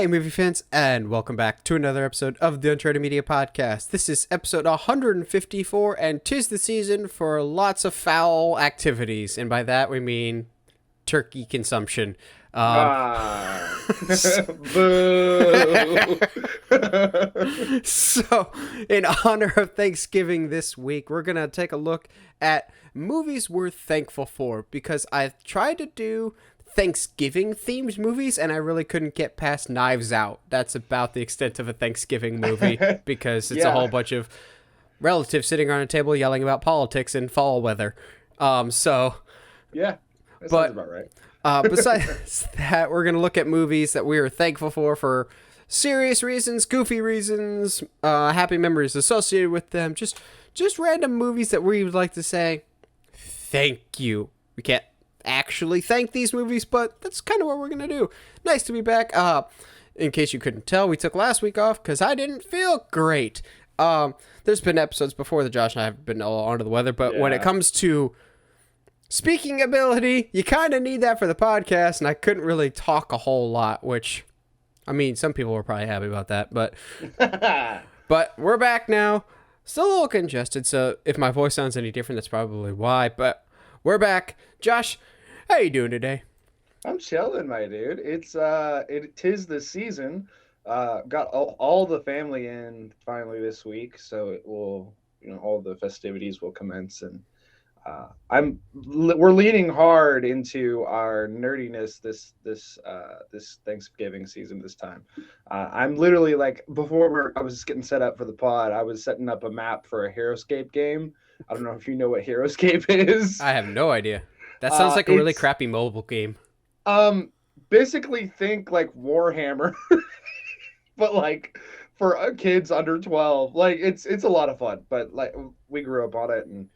Hey, movie fans, and welcome back to another episode of the Uncharted Media Podcast. This is episode 154, and 'tis the season for lots of foul activities, and by that we mean turkey consumption. Boo. So, in honor of Thanksgiving this week, we're going to take a look at movies we're thankful for, because I've tried to do Thanksgiving themed movies and I really couldn't get past Knives Out. That's about the extent of a Thanksgiving movie because it's a whole bunch of relatives sitting around a table yelling about politics in fall weather. Yeah, that sounds about right. Besides that, we're going to look at movies that we are thankful for serious reasons, goofy reasons, happy memories associated with them, just random movies that we would like to say thank you. We can't actually thank these movies, but that's kind of what we're gonna do. Nice to be back. In case you couldn't tell, we took last week off because I didn't feel great. There's been episodes before that Josh and I have been all under the weather, but when it comes to speaking ability, you kind of need that for the podcast, and I couldn't really talk a whole lot, which, I mean, some people were probably happy about that, but but we're back now. Still a little congested, so if my voice sounds any different, that's probably why, but we're back. Josh, how you doing today? I'm chilling, my dude. Tis the season. Got all the family in finally this week, so it will, all the festivities will commence, and we're leaning hard into our nerdiness this Thanksgiving season this time. I'm literally like I was getting set up for the pod. I was setting up a map for a HeroScape game. I don't know if you know what HeroScape is. I have no idea. That sounds like a really crappy mobile game. Basically think like Warhammer, but like for kids under 12. Like it's a lot of fun, but like we grew up on it and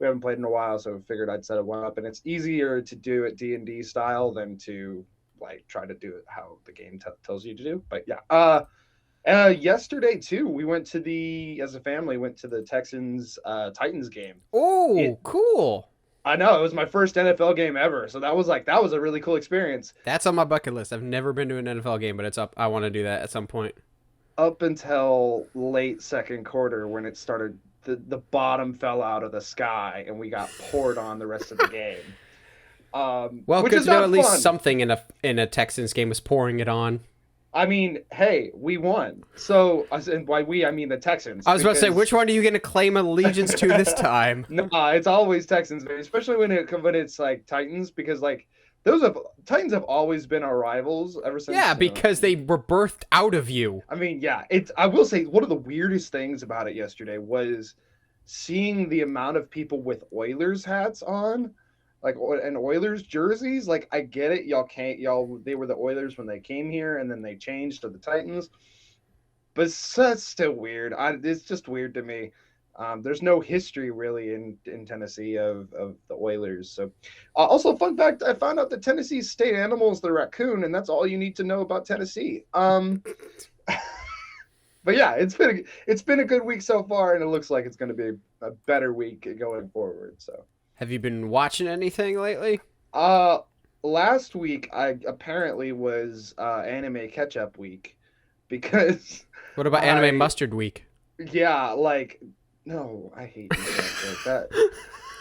we haven't played in a while, so I figured I'd set one up. And it's easier to do it D&D style than to like try to do it how the game tells you to do. But yeah, yesterday too, we went to as a family went to the Texans Titans game. Oh, cool. I know, it was my first NFL game ever, so that was a really cool experience. That's on my bucket list. I've never been to an NFL game, but it's up. I want to do that at some point. Up until late second quarter when it started, the bottom fell out of the sky and we got poured on the rest of the game. Well, good to know at least something in a Texans game was pouring it on. I mean, hey, we won. So, and by we, I mean the Texans. I was about to say, which one are you going to claim allegiance to this time? No, it's always Texans, especially when it's like Titans, because like Titans have always been our rivals ever since. Yeah, because they were birthed out of you. I mean, yeah, I will say one of the weirdest things about it yesterday was seeing the amount of people with Oilers hats on. Like, and Oilers jerseys, like, I get it. They were the Oilers when they came here, and then they changed to the Titans. But that's still weird. It's just weird to me. There's no history, really, in Tennessee of the Oilers. So, also, fun fact, I found out that Tennessee's state animal is the raccoon, and that's all you need to know about Tennessee. But yeah, it's been a good week so far, and it looks like it's going to be a better week going forward, so. Have you been watching anything lately? Last week I apparently was anime catch-up week because. What about anime mustard week? Yeah, like no, I hate like that.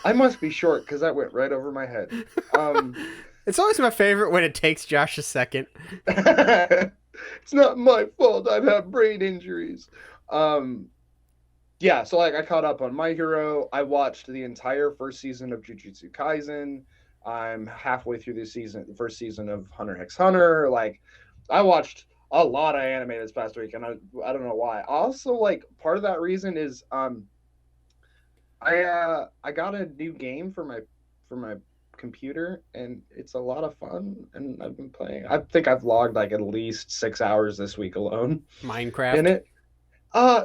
I must be short because that went right over my head. It's always my favorite when it takes Josh a second. It's not my fault. I've had brain injuries. Yeah, so like I caught up on My Hero. I watched the entire first season of Jujutsu Kaisen. I'm halfway through the first season of Hunter x Hunter. Like, I watched a lot of anime this past week, and I don't know why. Also, like, part of that reason is I got a new game for my computer, and it's a lot of fun, and I've been playing. I think I've logged like at least 6 hours this week alone. Minecraft in it.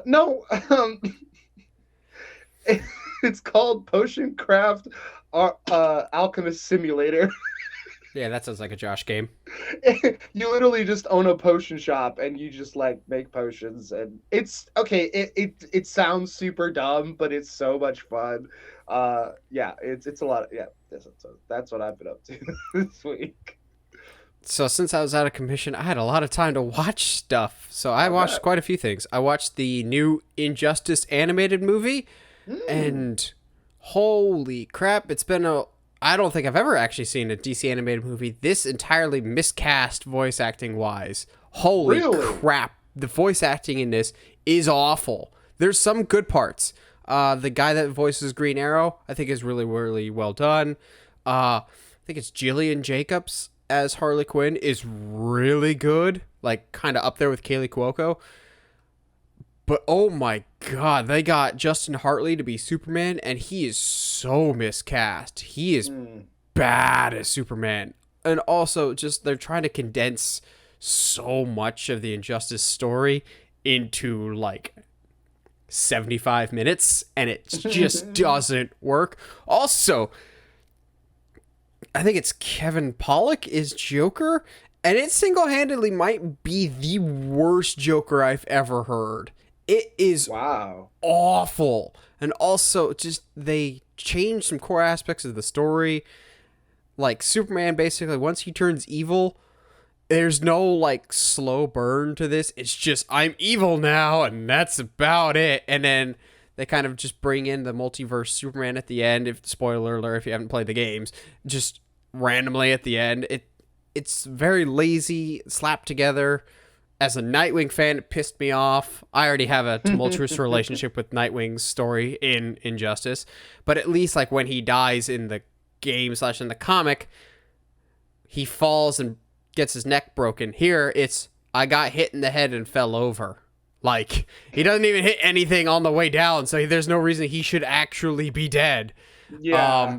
No, it's called Potion Craft Alchemist Simulator. Yeah, that sounds like a Josh game. You literally just own a potion shop and you just like make potions, and it's okay. It sounds super dumb, but it's so much fun. Yeah, it's a lot. Yeah, that's what I've been up to this week. So since I was out of commission, I had a lot of time to watch stuff. So I watched quite a few things. I watched the new Injustice animated movie, and holy crap, it's been I don't think I've ever actually seen a DC animated movie this entirely miscast voice acting wise. Holy crap, the voice acting in this is awful. There's some good parts. The guy that voices Green Arrow, I think is really, really well done. I think it's Jillian Jacobs as Harley Quinn is really good, like kind of up there with Kaylee Cuoco. But oh my god, they got Justin Hartley to be Superman, and he is so miscast. He is bad as Superman. And also, just they're trying to condense so much of the Injustice story into like 75 minutes, and it just doesn't work. Also, I think it's Kevin Pollak is Joker, and it single-handedly might be the worst Joker I've ever heard. It is awful. And also, just they changed some core aspects of the story. Like, Superman, basically, once he turns evil, there's no, like, slow burn to this. It's just, I'm evil now, and that's about it. And then they kind of just bring in the multiverse Superman at the end. Spoiler alert, if you haven't played the games, just randomly at the end. It's very lazy, slapped together. As a Nightwing fan, it pissed me off. I already have a tumultuous relationship with Nightwing's story in Injustice, but at least like when he dies in the game / in the comic, he falls and gets his neck broken. Here, it's I got hit in the head and fell over. Like, he doesn't even hit anything on the way down, so there's no reason he should actually be dead. Yeah.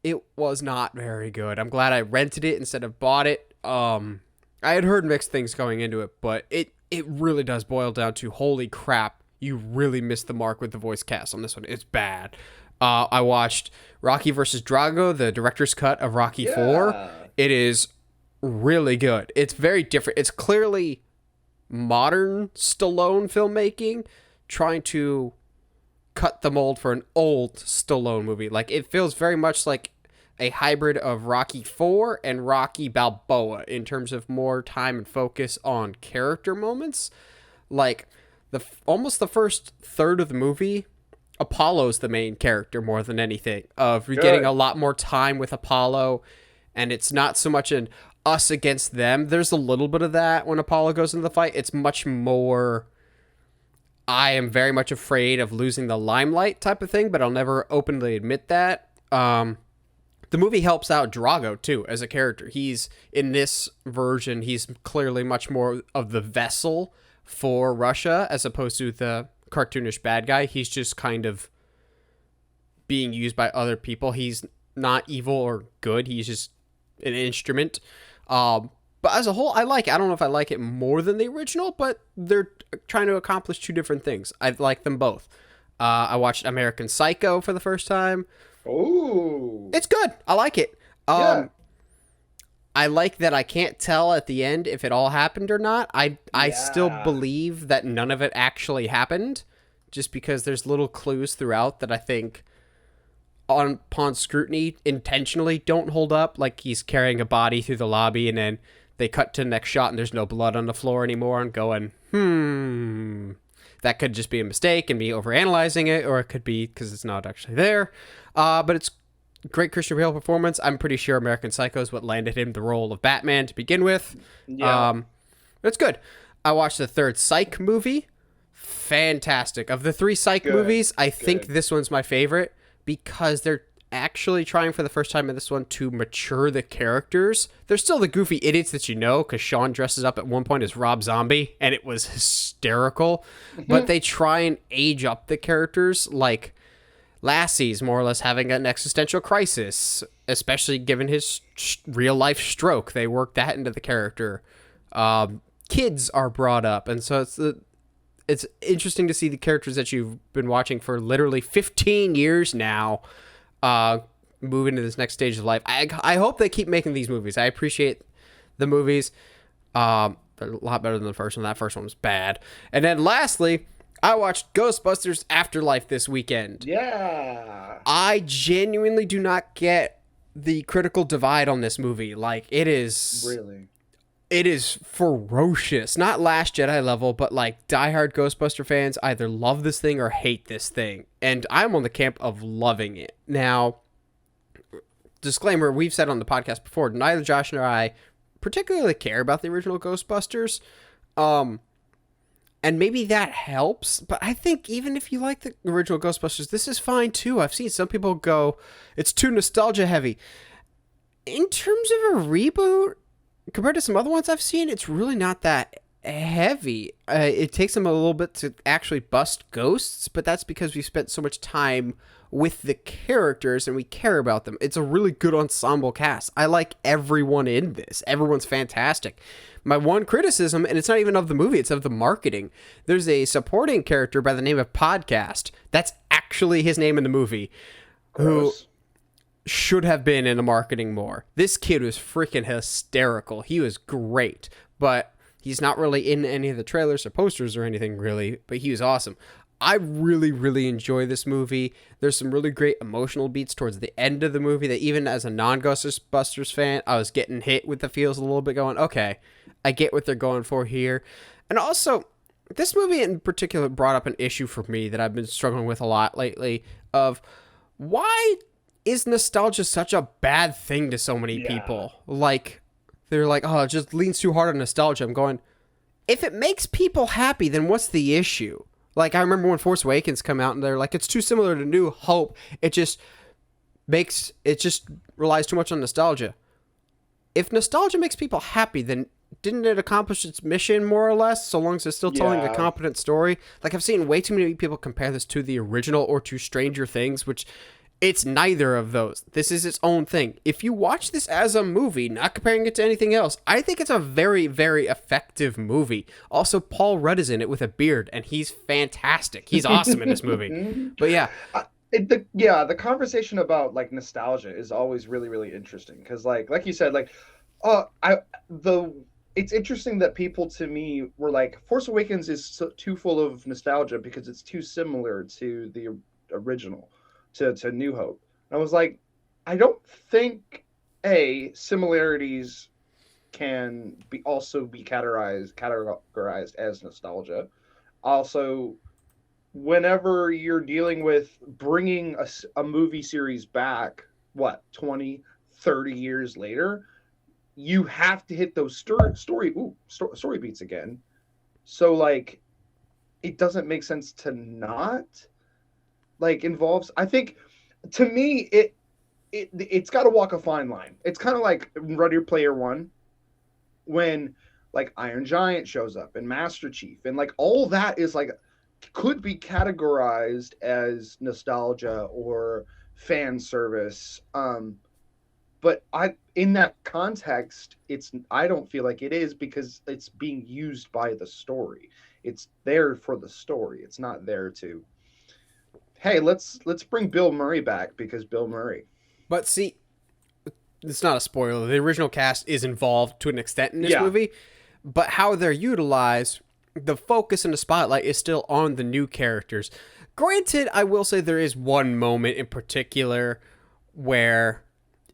It was not very good. I'm glad I rented it instead of bought it. I had heard mixed things going into it, but it really does boil down to, holy crap, you really missed the mark with the voice cast on this one. It's bad. I watched Rocky vs. Drago, the director's cut of Rocky 4. It is really good. It's very different. It's clearly modern Stallone filmmaking trying to cut the mold for an old Stallone movie. Like, it feels very much like a hybrid of Rocky 4 and Rocky Balboa in terms of more time and focus on character moments. Like, almost the first third of the movie, Apollo's the main character more than anything. You're getting a lot more time with Apollo, and it's not so much an us against them. There's a little bit of that when Apollo goes into the fight. It's much more, I am very much afraid of losing the limelight type of thing, but I'll never openly admit that. The movie helps out Drago, too, as a character. He's, in this version, he's clearly much more of the vessel for Russia, as opposed to the cartoonish bad guy. He's just kind of being used by other people. He's not evil or good. He's just an instrument. But as a whole, I like it. I don't know if I like it more than the original, but they're trying to accomplish two different things. I like them both. I watched American Psycho for the first time. Oh, it's good. I like it. I like that I can't tell at the end if it all happened or not. I still believe that none of it actually happened, just because there's little clues throughout that I think, upon scrutiny, intentionally don't hold up. Like, he's carrying a body through the lobby, and then they cut to the next shot, and there's no blood on the floor anymore, and going, that could just be a mistake and be overanalyzing it, or it could be because it's not actually there. But it's great Christian Bale performance. I'm pretty sure American Psycho is what landed him the role of Batman to begin with. But it's good. I watched the third Psych movie. Fantastic. Of the three Psych movies, I think this one's my favorite because they're actually trying for the first time in this one to mature the characters. They're still the goofy idiots that you know, because Sean dresses up at one point as Rob Zombie, and it was hysterical. But they try and age up the characters, like Lassie's more or less having an existential crisis, especially given his real-life stroke. They work that into the character. Kids are brought up, and so it's interesting to see the characters that you've been watching for literally 15 years now move into this next stage of life. I hope they keep making these movies. I appreciate the movies. They're a lot better than the first one. That first one was bad. And then lastly, I watched Ghostbusters Afterlife this weekend. Yeah. I genuinely do not get the critical divide on this movie. Like, Really? it is ferocious. Not Last Jedi level, but like diehard Ghostbuster fans either love this thing or hate this thing. And I'm on the camp of loving it. Now, disclaimer, we've said on the podcast before, neither Josh nor I particularly care about the original Ghostbusters. And maybe that helps, but I think even if you like the original Ghostbusters, this is fine too. I've seen some people go, it's too nostalgia heavy. In terms of a reboot, compared to some other ones I've seen, it's really not that heavy. It takes them a little bit to actually bust ghosts, but that's because we spent so much time with the characters and we care about them. It's a really good ensemble cast. I like everyone in this. Everyone's fantastic. My one criticism, and it's not even of the movie, it's of the marketing. There's a supporting character by the name of Podcast. That's actually his name in the movie. Gross. Who should have been in the marketing more. This kid was freaking hysterical. He was great, but he's not really in any of the trailers or posters or anything really, but he was awesome. I really, really enjoy this movie. There's some really great emotional beats towards the end of the movie that even as a non-Ghostbusters fan, I was getting hit with the feels a little bit going, okay, I get what they're going for here. And also, this movie in particular brought up an issue for me that I've been struggling with a lot lately of why is nostalgia such a bad thing to so many people? Like, they're like, oh, it just leans too hard on nostalgia. I'm going, if it makes people happy, then what's the issue? Like, I remember when Force Awakens come out and they're like, it's too similar to New Hope. It just relies too much on nostalgia. If nostalgia makes people happy, then didn't it accomplish its mission more or less, so long as it's still telling a competent story? Like, I've seen way too many people compare this to the original or to Stranger Things, which it's neither of those. This is its own thing. If you watch this as a movie, not comparing it to anything else, I think it's a very, very effective movie. Also, Paul Rudd is in it with a beard, and he's fantastic. He's awesome in this movie. But yeah. The conversation about like nostalgia is always really, really interesting because like you said, like it's interesting that people to me were like, Force Awakens is too full of nostalgia because it's too similar to the original. To New Hope. And I was like, I don't think similarities can also be categorized as nostalgia. Also, whenever you're dealing with bringing a movie series back, 20, 30 years later, you have to hit those story beats again. So like, it doesn't make sense to not involves. I think to me it's got to walk a fine line. It's kind of like Ready Player One when like Iron Giant shows up and Master Chief and like all that is like could be categorized as nostalgia or fan service. But in that context, I don't feel like it is because it's being used by the story. It's there for the story. It's not there to, hey, let's bring Bill Murray back because Bill Murray. But see, it's not a spoiler. The original cast is involved to an extent in this movie, but how they're utilized, the focus and the spotlight is still on the new characters. Granted, I will say there is one moment in particular where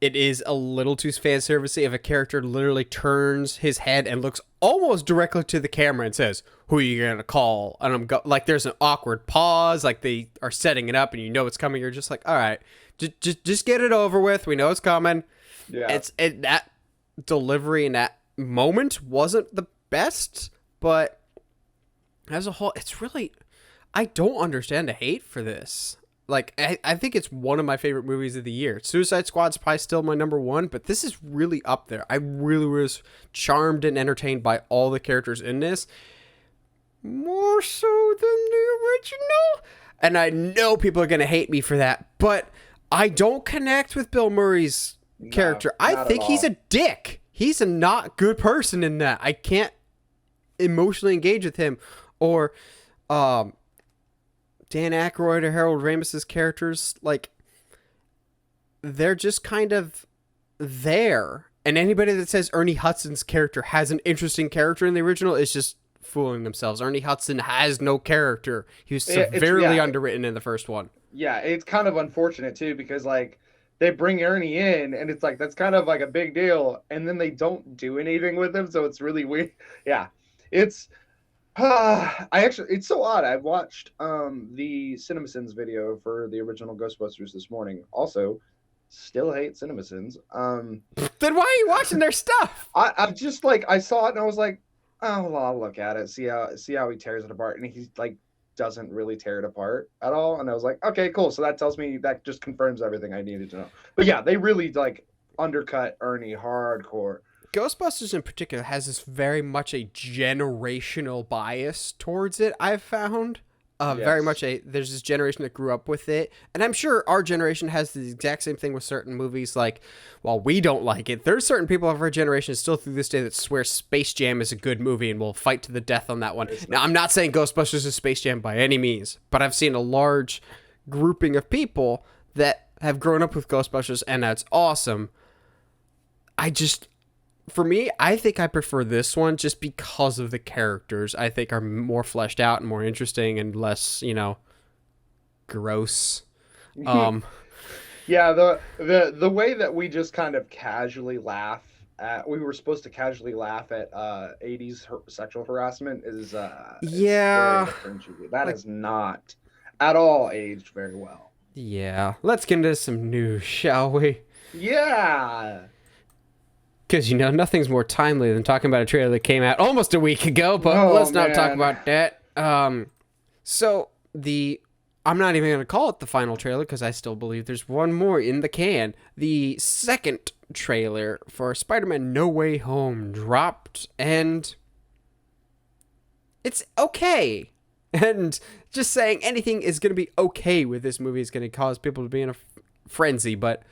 it is a little too fan servicey if a character literally turns his head and looks almost directly to the camera and says, "Who are you gonna call?" And like, there's an awkward pause, like they are setting it up, and you know it's coming. You're just like, all right, just get it over with. We know it's coming. Yeah, that delivery in that moment wasn't the best, but as a whole, it's really, I don't understand the hate for this. Like, I think it's one of my favorite movies of the year. Suicide Squad's probably still my number one, but this is really up there. I really was charmed and entertained by all the characters in this. More so than the original. And I know people are going to hate me for that, but I don't connect with Bill Murray's character. I think he's a dick. He's a not good person in that. I can't emotionally engage with him. Or, Dan Aykroyd or Harold Ramis's characters, like, they're just kind of there. And anybody that says Ernie Hudson's character has an interesting character in the original is just fooling themselves. Ernie Hudson has no character. He was severely underwritten in the first one. Yeah, it's kind of unfortunate too because like they bring Ernie in, and it's like that's kind of like a big deal, and then they don't do anything with him, so it's really weird. Yeah, it's it's so odd. I watched the CinemaSins video for the original Ghostbusters this morning. Also, still hate CinemaSins. Then why are you watching their stuff? I'm just like I saw it and I was like, oh, well, I'll look at it, see how he tears it apart, and he's like doesn't really tear it apart at all. And I was like, okay, cool. So that tells me that just confirms everything I needed to know. But yeah, they really like undercut Ernie hardcore. Ghostbusters in particular has this very much a generational bias towards it, I've found. Very much there's this generation that grew up with it. And I'm sure our generation has the exact same thing with certain movies. Like, while we don't like it, there's certain people of our generation still through this day that swear Space Jam is a good movie and will fight to the death on that one. Now, I'm not saying Ghostbusters is Space Jam by any means, but I've seen a large grouping of people that have grown up with Ghostbusters, and that's awesome. For me, I think I prefer this one just because of the characters. I think are more fleshed out and more interesting and less, gross. Yeah, the way that we just kind of casually laugh at, we were supposed to casually laugh at 80s sexual harassment is yeah, that is not at all aged very well. Yeah, let's get into some news, shall we? Yeah. Because, nothing's more timely than talking about a trailer that came out almost a week ago, but let's not talk about that. So, I'm not even going to call it the final trailer because I still believe there's one more in the can. The second trailer for Spider-Man No Way Home dropped, and it's okay. And just saying anything is going to be okay with this movie is going to cause people to be in a frenzy, but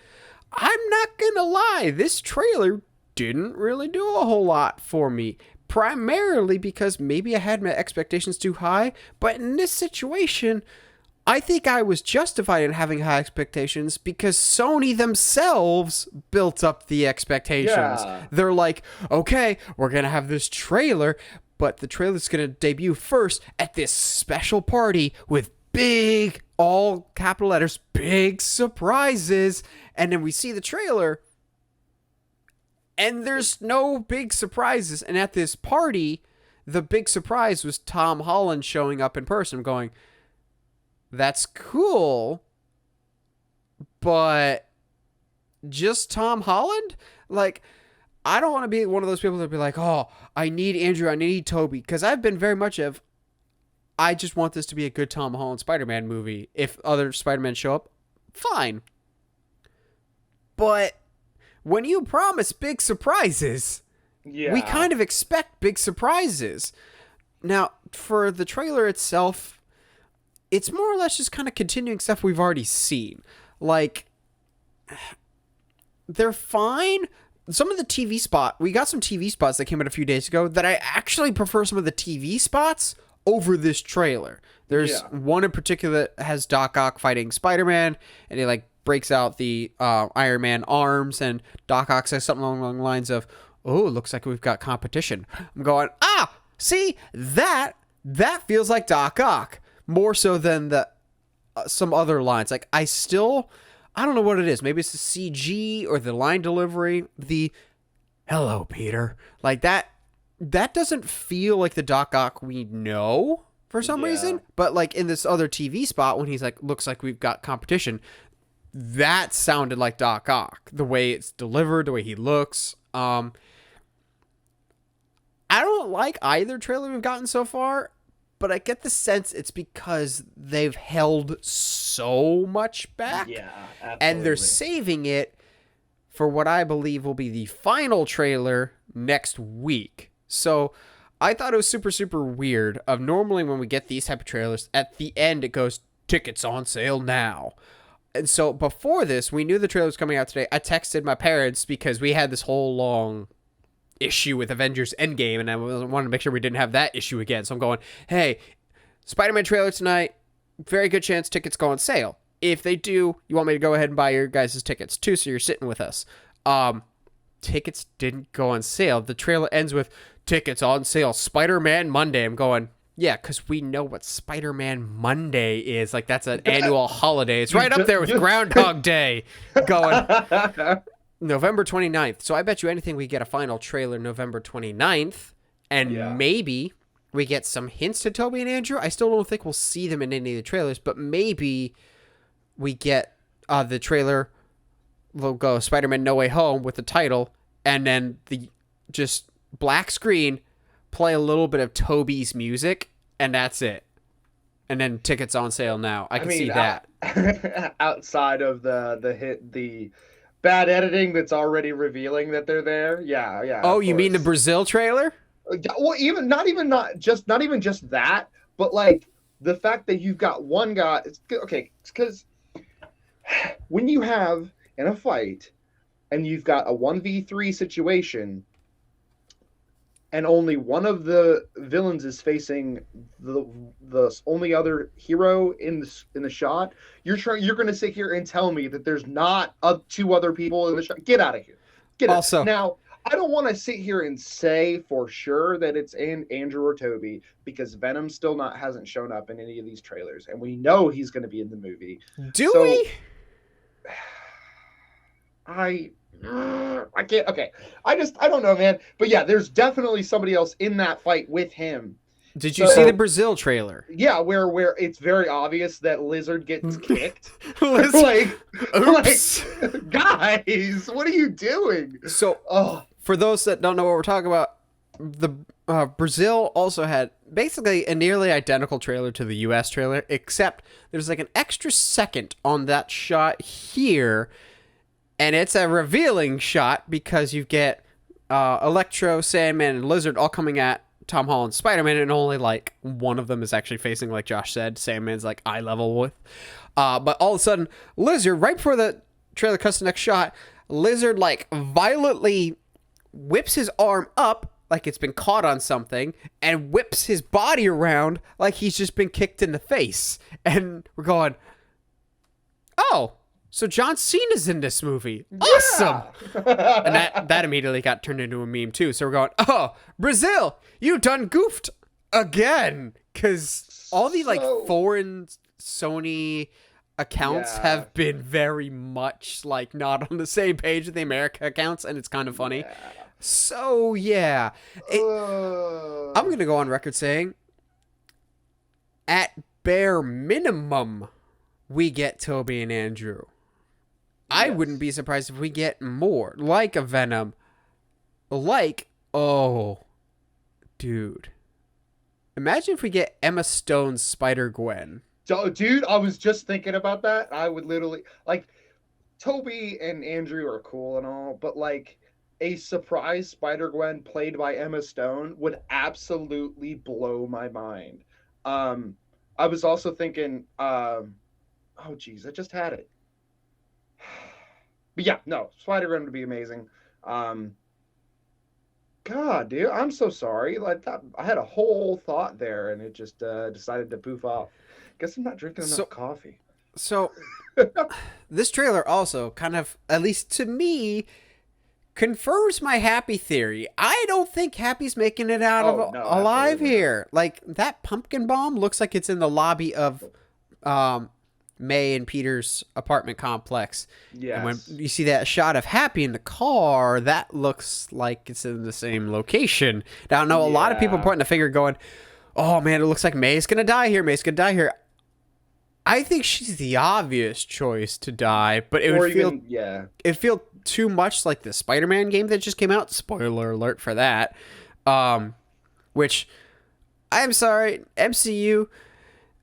I'm not going to lie, this trailer didn't really do a whole lot for me, primarily because maybe I had my expectations too high, but in this situation, I think I was justified in having high expectations because Sony themselves built up the expectations. Yeah. They're like, okay, we're going to have this trailer, but the trailer's going to debut first at this special party with big, all capital letters, big surprises, and then we see the trailer, and there's no big surprises. And at this party, the big surprise was Tom Holland showing up in person going, that's cool, but just Tom Holland? Like, I don't want to be one of those people that be like, oh, I need Andrew, I need Toby. Because I've been very much of, I just want this to be a good Tom Holland Spider-Man movie. If other Spider-Men show up, fine. But when you promise big surprises, we kind of expect big surprises. Now, for the trailer itself, it's more or less just kind of continuing stuff we've already seen. Like, they're fine. Some of the we got some TV spots that came out a few days ago that I actually prefer some of the TV spots over this trailer. There's one in particular that has Doc Ock fighting Spider-Man, and he breaks out the Iron Man arms, and Doc Ock says something along the lines of, oh, looks like we've got competition. I'm going, see, that feels like Doc Ock, more so than the some other lines. Like, I don't know what it is. Maybe it's the CG or the line delivery, the hello, Peter. Like, that doesn't feel like the Doc Ock we know for some reason. But, in this other TV spot, when he's looks like we've got competition, that sounded like Doc Ock. The way it's delivered, the way he looks. I don't like either trailer we've gotten so far, but I get the sense it's because they've held so much back. Yeah, absolutely. And they're saving it for what I believe will be the final trailer next week. So I thought it was super, super weird of normally when we get these type of trailers, at the end it goes, tickets on sale now. And so before this, we knew the trailer was coming out today. I texted my parents because we had this whole long issue with Avengers End Game, and I wanted to make sure we didn't have that issue again. So I'm going, hey, Spider-Man trailer tonight, very good chance tickets go on sale. If they do, you want me to go ahead and buy your guys' tickets too, so you're sitting with us. Tickets didn't go on sale. The trailer ends with tickets on sale, Spider-Man Monday. I'm going, Yeah, because we know what Spider-Man Monday is. Like, that's an annual holiday. It's right up there with Groundhog Day going November 29th. So I bet you anything we get a final trailer November 29th, and maybe we get some hints to Toby and Andrew. I still don't think we'll see them in any of the trailers, but maybe we get the trailer logo, Spider-Man No Way Home, with the title, and then the just black screen, play a little bit of Toby's music, and that's it. And then tickets on sale now. I can see that. Outside of the bad editing that's already revealing that they're there. Yeah. Oh, you mean the Brazil trailer? Well, not even just that, but like the fact that you've got one guy. Okay, because when you have in a fight and you've got a 1v3 situation, and only one of the villains is facing the only other hero in the shot, you're going to sit here and tell me that there's not two other people in the shot? Get out of here. Also, now, I don't want to sit here and say for sure that it's Andrew or Toby, because Venom still hasn't shown up in any of these trailers, and we know he's going to be in the movie. Do we? I can't. Okay, I don't know, man. But yeah, there's definitely somebody else in that fight with him. Did you see the Brazil trailer? Yeah, where it's very obvious that Lizard gets kicked. Oops. Guys, what are you doing? So, for those that don't know what we're talking about, the Brazil also had basically a nearly identical trailer to the U.S. trailer, except there's like an extra second on that shot here. And it's a revealing shot because you get Electro, Sandman, and Lizard all coming at Tom Holland's Spider-Man, and only like one of them is actually facing, like Josh said, Sandman's like eye level with. But all of a sudden, Lizard, right before the trailer cuts the next shot, Lizard like violently whips his arm up like it's been caught on something and whips his body around like he's just been kicked in the face. And we're going, oh, so John Cena's in this movie. Awesome. Yeah. And that immediately got turned into a meme too. So we're going, oh, Brazil, you done goofed again. Because all the like foreign Sony accounts have been very much like not on the same page with the America accounts. And it's kind of funny. Yeah. So yeah, I'm going to go on record saying at bare minimum, we get Toby and Andrew. I wouldn't be surprised if we get more, like a Venom, like, oh, dude. Imagine if we get Emma Stone's Spider-Gwen. Dude, I was just thinking about that. I would literally, like, Toby and Andrew are cool and all, but, like, a surprise Spider-Gwen played by Emma Stone would absolutely blow my mind. I was also thinking, oh, geez, I just had it. But yeah, no, Spider-Man would be amazing. God, dude, I'm so sorry. Like I had a whole thought there, and it just decided to poof off. Guess I'm not drinking enough coffee. So, this trailer also kind of, at least to me, confirms my Happy theory. I don't think Happy's making it out alive here. Like, that pumpkin bomb looks like it's in the lobby of May and Peter's apartment complex. Yeah. And when you see that shot of Happy in the car, that looks like it's in the same location. Now, I know a lot of people are pointing a finger going, oh man, it looks like May's going to die here. May's going to die here. I think she's the obvious choice to die, but it would feel too much like the Spider-Man game that just came out. Spoiler alert for that. Which, I'm sorry, MCU,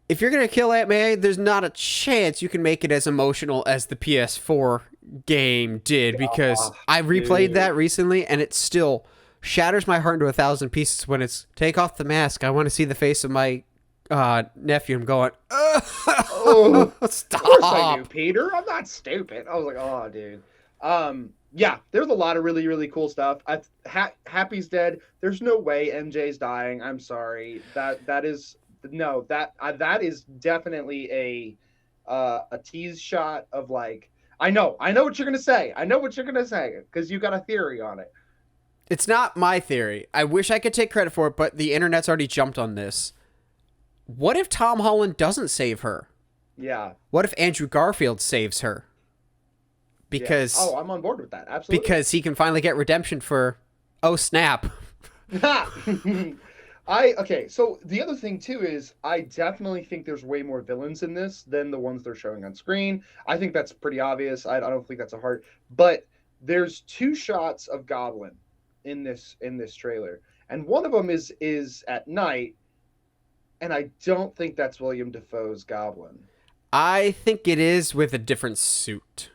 if you're going to kill Aunt May, there's not a chance you can make it as emotional as the PS4 game did, because I replayed that recently and it still shatters my heart into 1,000 pieces when it's take off the mask. I want to see the face of my nephew. I'm going, oh, stop. Of course I do, Peter. I'm not stupid. I was like, oh, dude. Yeah, there's a lot of really, really cool stuff. Happy's dead. There's no way MJ's dying. I'm sorry. That is definitely a tease shot of like, I know what you're gonna say. I know what you're gonna say because you got a theory on it. It's not my theory. I wish I could take credit for it, but the internet's already jumped on this. what if Tom Holland doesn't save her? Yeah. What if Andrew Garfield saves her? Yeah. Because Oh, I'm on board with that. Absolutely. he can finally get redemption for, oh snap. Okay, so the other thing too is I definitely think there's way more villains in this than the ones they're showing on screen. I think that's pretty obvious. I don't think that's a hard, but there's two shots of Goblin in this trailer, and one of them is at night, and I don't think that's William Dafoe's Goblin. I think it is with a different suit.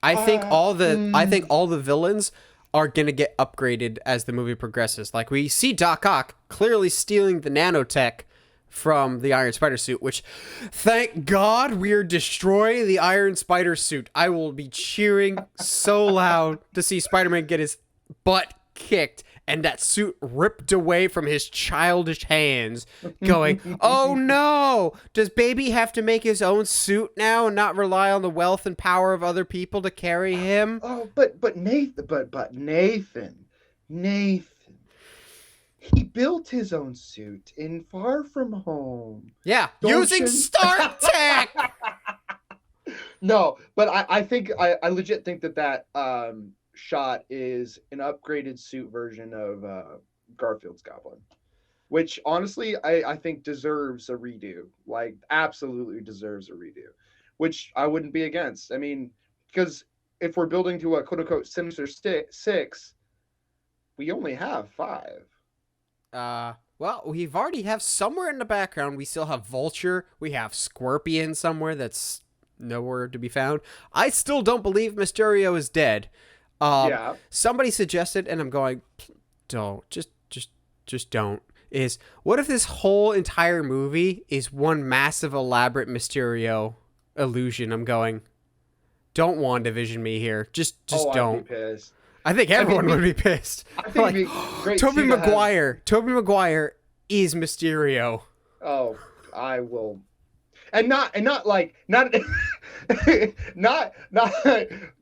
I think all the villains are gonna get upgraded as the movie progresses. Like we see Doc Ock clearly stealing the nanotech from the Iron Spider suit, which thank God we're destroying the Iron Spider suit. I will be cheering so loud to see Spider-Man get his butt kicked and that suit ripped away from his childish hands, going, oh no, does baby have to make his own suit now and not rely on the wealth and power of other people to carry him? Oh, but Nathan, he built his own suit in Far From Home. Yeah, Don't using you- Stark Tech! No, but I think I legit think that shot is an upgraded suit version of Garfield's Goblin, which honestly I think deserves a redo. Like absolutely deserves a redo, which I wouldn't be against. I mean, because if we're building to a quote unquote Sinister Six, we only have five. Well, we've already have somewhere in the background, we still have Vulture, we have Scorpion somewhere that's nowhere to be found. I still don't believe Mysterio is dead. Yeah. Somebody suggested, and I'm going, don't, just don't, is what if this whole entire movie is one massive elaborate Mysterio illusion? I'm going, don't WandaVision me here. Just don't. I'd be pissed. I think everyone would be pissed. I think it'd be great Tobey too to have- Maguire. Tobey Maguire is Mysterio. Oh, I will, and not like not not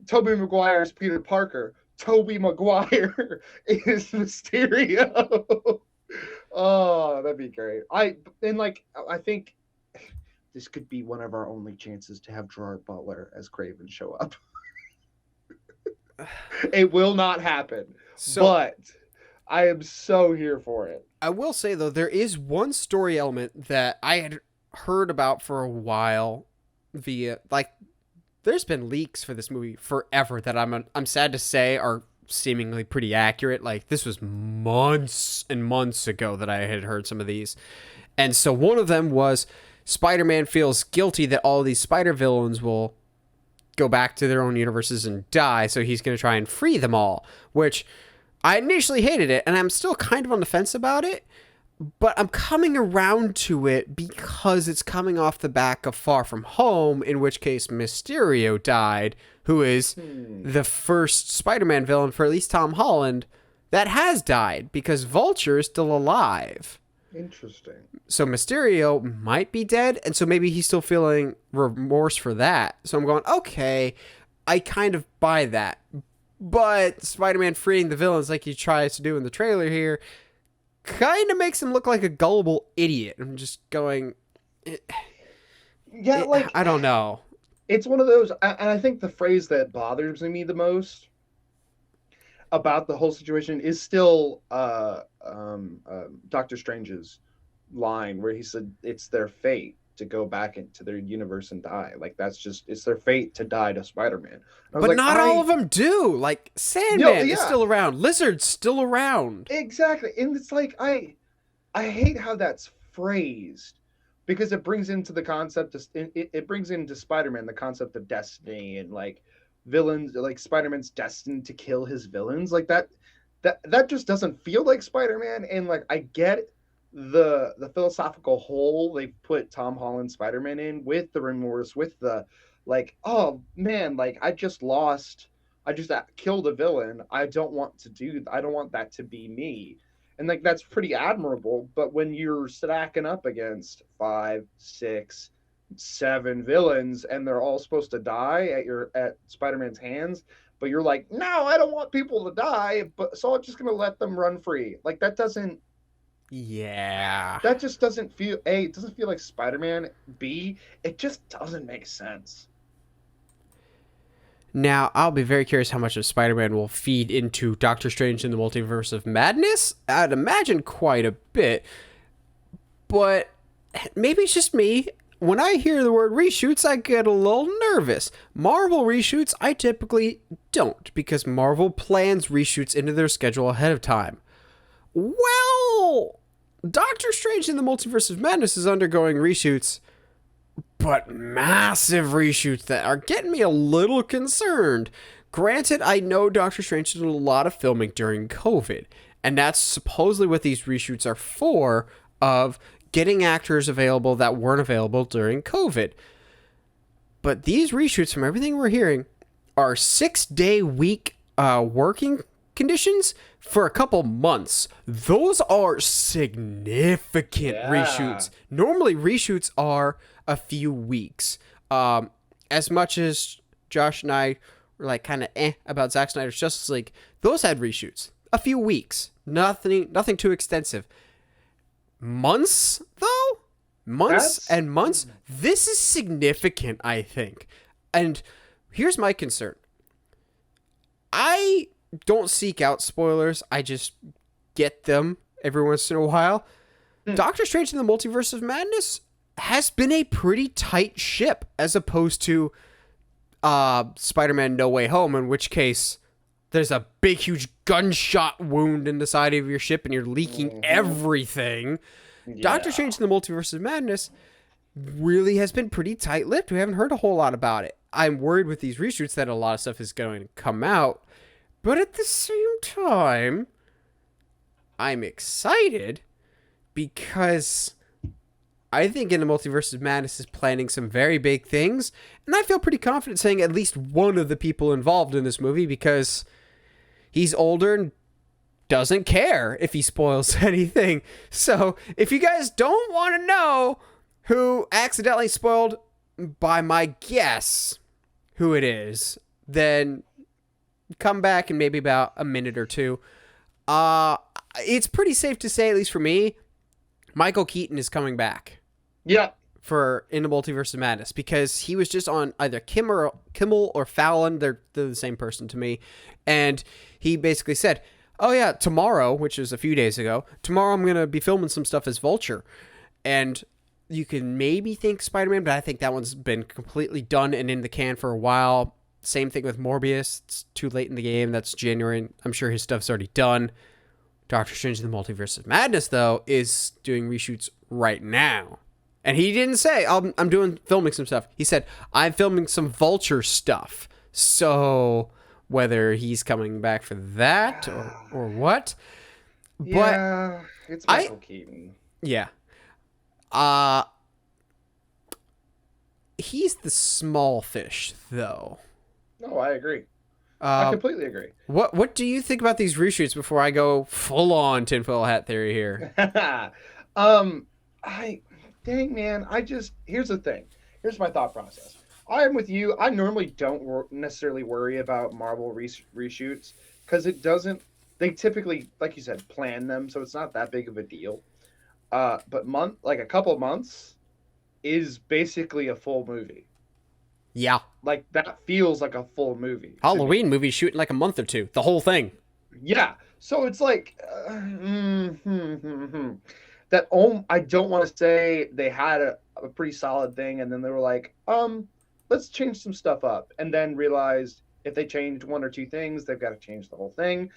Tobey Maguire's Peter Parker. Tobey Maguire is Mysterio. Oh, that'd be great. I think this could be one of our only chances to have Gerard Butler as Kraven show up. It will not happen, but I am so here for it. I will say though, there is one story element that I had heard about for a while via there's been leaks for this movie forever that I'm sad to say are seemingly pretty accurate. Like this was months and months ago that I had heard some of these. And so one of them was Spider-Man feels guilty that all of these spider villains will go back to their own universes and die, so he's going to try and free them all, which I initially hated it, and I'm still kind of on the fence about it, but I'm coming around to it because it's coming off the back of Far From Home, in which case Mysterio died, who is the first Spider-Man villain for at least Tom Holland that has died, because Vulture is still alive. Interesting. So Mysterio might be dead, and so maybe he's still feeling remorse for that. So I'm going, okay, I kind of buy that. But Spider-Man freeing the villains like he tries to do in the trailer here kind of makes him look like a gullible idiot. I'm just going, I don't know. It's one of those, and I think the phrase that bothers me the most about the whole situation is still Doctor Strange's line where he said it's their fate to go back into their universe and die. Like it's their fate to die to Spider-Man. But not all of them do. Like Sandman is still around. Lizard's still around. Exactly. And it's like I hate how that's phrased because it brings into the concept of, it brings into Spider-Man the concept of destiny and like villains, like Spider-Man's destined to kill his villains. Like that just doesn't feel like Spider-Man. And like I get the philosophical hole they put Tom Holland Spider-Man in, with the remorse, with the like, oh man, like I just killed a villain. I don't want that to be me. And like that's pretty admirable. But when you're stacking up against 5, 6, 7 villains and they're all supposed to die at Spider-Man's hands, but you're like, no, I don't want people to die, so I'm just gonna let them run free. Like that doesn't Yeah. That just doesn't feel A, it doesn't feel like Spider-Man. B, it just doesn't make sense. Now, I'll be very curious how much of Spider-Man will feed into Doctor Strange in the Multiverse of Madness. I'd imagine quite a bit, but maybe it's just me. When I hear the word reshoots, I get a little nervous. Marvel reshoots, I typically don't, because Marvel plans reshoots into their schedule ahead of time. Well, Doctor Strange in the Multiverse of Madness is undergoing reshoots, but massive reshoots that are getting me a little concerned. Granted, I know Doctor Strange did a lot of filming during COVID, and that's supposedly what these reshoots are for, of getting actors available that weren't available during COVID. But these reshoots, from everything we're hearing, are 6-day week working conditions for a couple months. Those are significant reshoots. Normally, reshoots are a few weeks. As much as Josh and I were like kind of about Zack Snyder's Justice League, those had reshoots. A few weeks. Nothing too extensive. Months, though? And months? This is significant, I think. And here's my concern. I don't seek out spoilers. I just get them every once in a while. Doctor Strange in the Multiverse of Madness has been a pretty tight ship, as opposed to Spider-Man No Way Home, in which case there's a big, huge gunshot wound in the side of your ship and you're leaking everything. Yeah. Doctor Strange in the Multiverse of Madness really has been pretty tight-lipped. We haven't heard a whole lot about it. I'm worried with these reshoots that a lot of stuff is going to come out. But at the same time, I'm excited because I think In the Multiverse of Madness is planning some very big things. And I feel pretty confident saying at least one of the people involved in this movie, because he's older and doesn't care if he spoils anything. So if you guys don't want to know who accidentally spoiled, by my guess, who it is, then come back in maybe about a minute or two. It's pretty safe to say, at least for me, Michael Keaton is coming back. Yeah. For In the Multiverse of Madness, because he was just on either Kimmel or Fallon. They're the same person to me. And he basically said, oh yeah, tomorrow, which is a few days ago, tomorrow I'm going to be filming some stuff as Vulture. And you can maybe think Spider-Man, but I think that one's been completely done and in the can for a while. Same thing with Morbius. It's too late in the game. That's January. I'm sure his stuff's already done. Doctor Strange in the Multiverse of Madness, though, is doing reshoots right now. And he didn't say, I'm filming some stuff. He said, I'm filming some Vulture stuff. So whether he's coming back for that or what. Yeah, but it's Michael Keaton. Yeah. He's the small fish, though. No, I agree. I completely agree. What do you think about these reshoots before I go full on tinfoil hat theory here? Dang, man, here's the thing. Here's my thought process. I am with you. I normally don't necessarily worry about Marvel reshoots because they typically, like you said, plan them, so it's not that big of a deal. But a couple of months is basically a full movie. Yeah. Like, that feels like a full movie. Halloween movie shooting like a month or two. The whole thing. Yeah. So it's like, that I don't want to say they had a pretty solid thing, and then they were like, let's change some stuff up, and then realized if they changed one or two things, they've got to change the whole thing.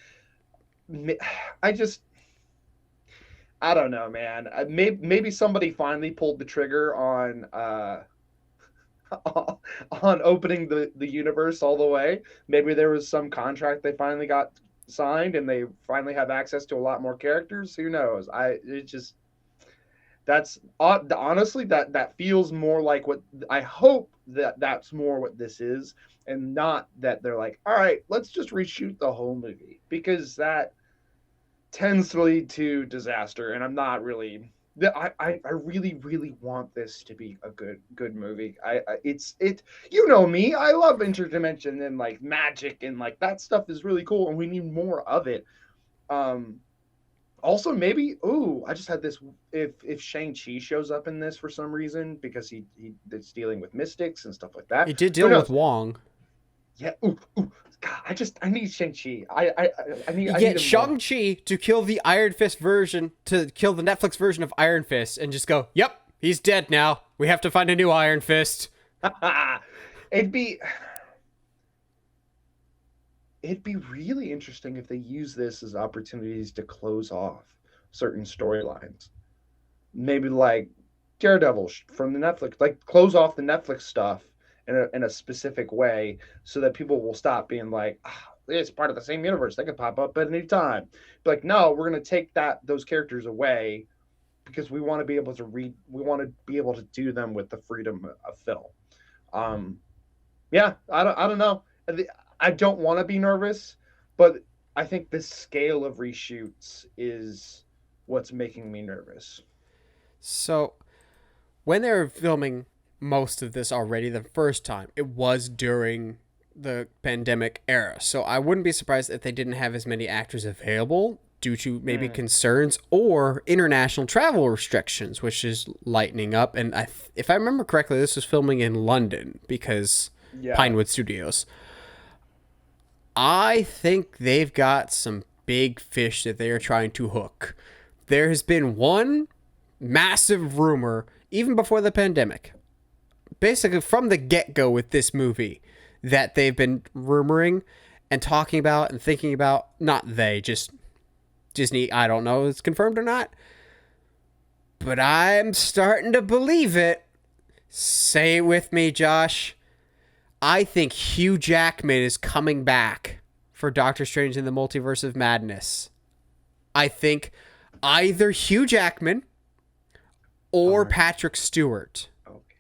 I don't know, man. Maybe somebody finally pulled the trigger on opening the universe all the way. Maybe there was some contract they finally got signed, and they finally have access to a lot more characters. Who knows? Honestly, that feels more like what I hope that's more what this is, and not that they're like, all right, let's just reshoot the whole movie, because that tends to lead to disaster. And I'm not really. I really, really want this to be a good movie. You know me, I love interdimension and like magic, and like that stuff is really cool, and we need more of it. Also, maybe. Ooh, I just had this. If Shang-Chi shows up in this for some reason because it's dealing with mystics and stuff like that. It did Who deal with knows? Wong. Yeah. Ooh, ooh. God, I need Shang-Chi. I You need get him more. Shang-Chi to kill the Iron Fist version, to kill the Netflix version of Iron Fist, and just go, yep, he's dead now. We have to find a new Iron Fist. it'd be it'd be really interesting if they use this as opportunities to close off certain storylines. Maybe like Daredevil from the Netflix, like close off the Netflix stuff in a specific way so that people will stop being like, it's part of the same universe. They could pop up at any time. But like, no, we're going to take those characters away because we want to be able to we want to be able to do them with the freedom of film. Um, yeah, I don't know. I don't want to be nervous, but I think the scale of reshoots is what's making me nervous. So, when they were filming most of this already the first time, it was during the pandemic era. So, I wouldn't be surprised if they didn't have as many actors available due to maybe concerns or international travel restrictions, which is lightening up. And if I remember correctly, this was filming in London because Pinewood Studios. I think they've got some big fish that they are trying to hook. There has been one massive rumor, even before the pandemic, basically from the get-go with this movie, that they've been rumoring and talking about and thinking about. Not they, just Disney. I don't know if it's confirmed or not, but I'm starting to believe it. Say it with me, Josh. I think Hugh Jackman is coming back for Doctor Strange in the Multiverse of Madness. I think either Hugh Jackman or Patrick Stewart. Okay.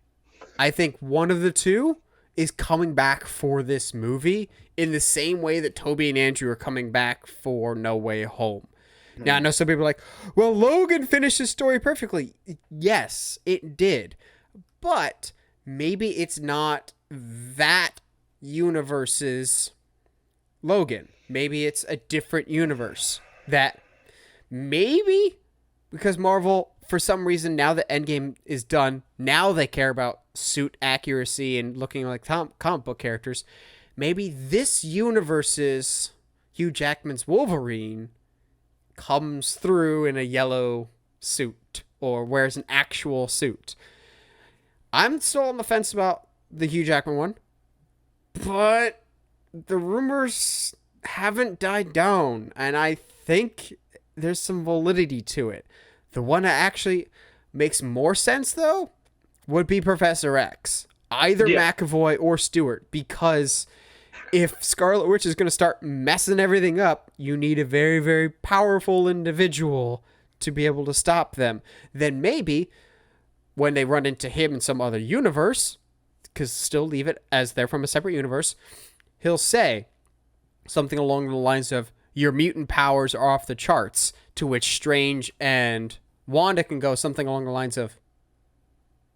I think one of the two is coming back for this movie in the same way that Toby and Andrew are coming back for No Way Home. Now, I know some people are like, well, Logan finished his story perfectly. Yes, it did. But maybe it's not that universe's Logan. Maybe it's a different universe that maybe because Marvel, for some reason, now that Endgame is done, now they care about suit accuracy and looking like comic book characters. Maybe this universe's Hugh Jackman's Wolverine comes through in a yellow suit or wears an actual suit. I'm still on the fence about the Hugh Jackman one, but the rumors haven't died down, and I think there's some validity to it. The one that actually makes more sense, though, would be Professor X. Either McAvoy or Stewart, because if Scarlet Witch is going to start messing everything up, you need a very, very powerful individual to be able to stop them. Then maybe when they run into him in some other universe, because still leave it as they're from a separate universe, he'll say something along the lines of, your mutant powers are off the charts, to which Strange and Wanda can go something along the lines of,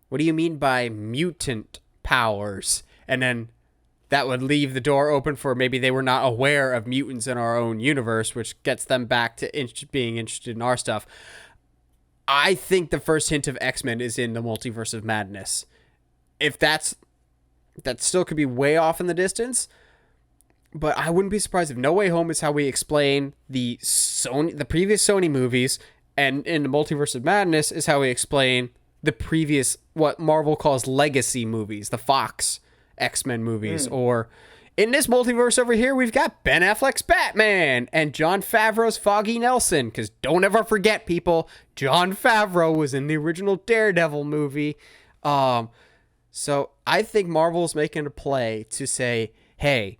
what do you mean by mutant powers? And then that would leave the door open for maybe they were not aware of mutants in our own universe, which gets them back to being interested in our stuff. I think the first hint of X-Men is in the Multiverse of Madness. If that still could be way off in the distance, but I wouldn't be surprised if No Way Home is how we explain the previous Sony movies, and in the Multiverse of Madness is how we explain the previous, what Marvel calls legacy movies, the Fox X-Men movies. Or in this multiverse over here, we've got Ben Affleck's Batman and Jon Favreau's Foggy Nelson, because don't ever forget, people, Jon Favreau was in the original Daredevil movie. So I think Marvel's making a play to say, hey,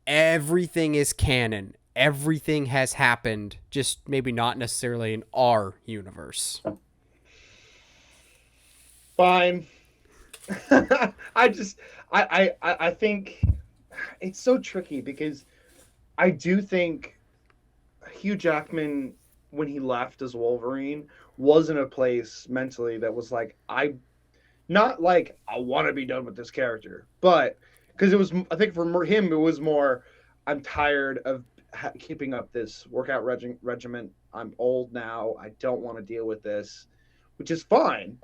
everything is canon. Everything has happened, just maybe not necessarily in our universe. Fine. I think it's so tricky because I do think Hugh Jackman, when he left as Wolverine, was in a place mentally that was like, not like I want to be done with this character, but because it was, I think for him, it was more, I'm tired of keeping up this workout regimen. I'm old now. I don't want to deal with this, which is fine.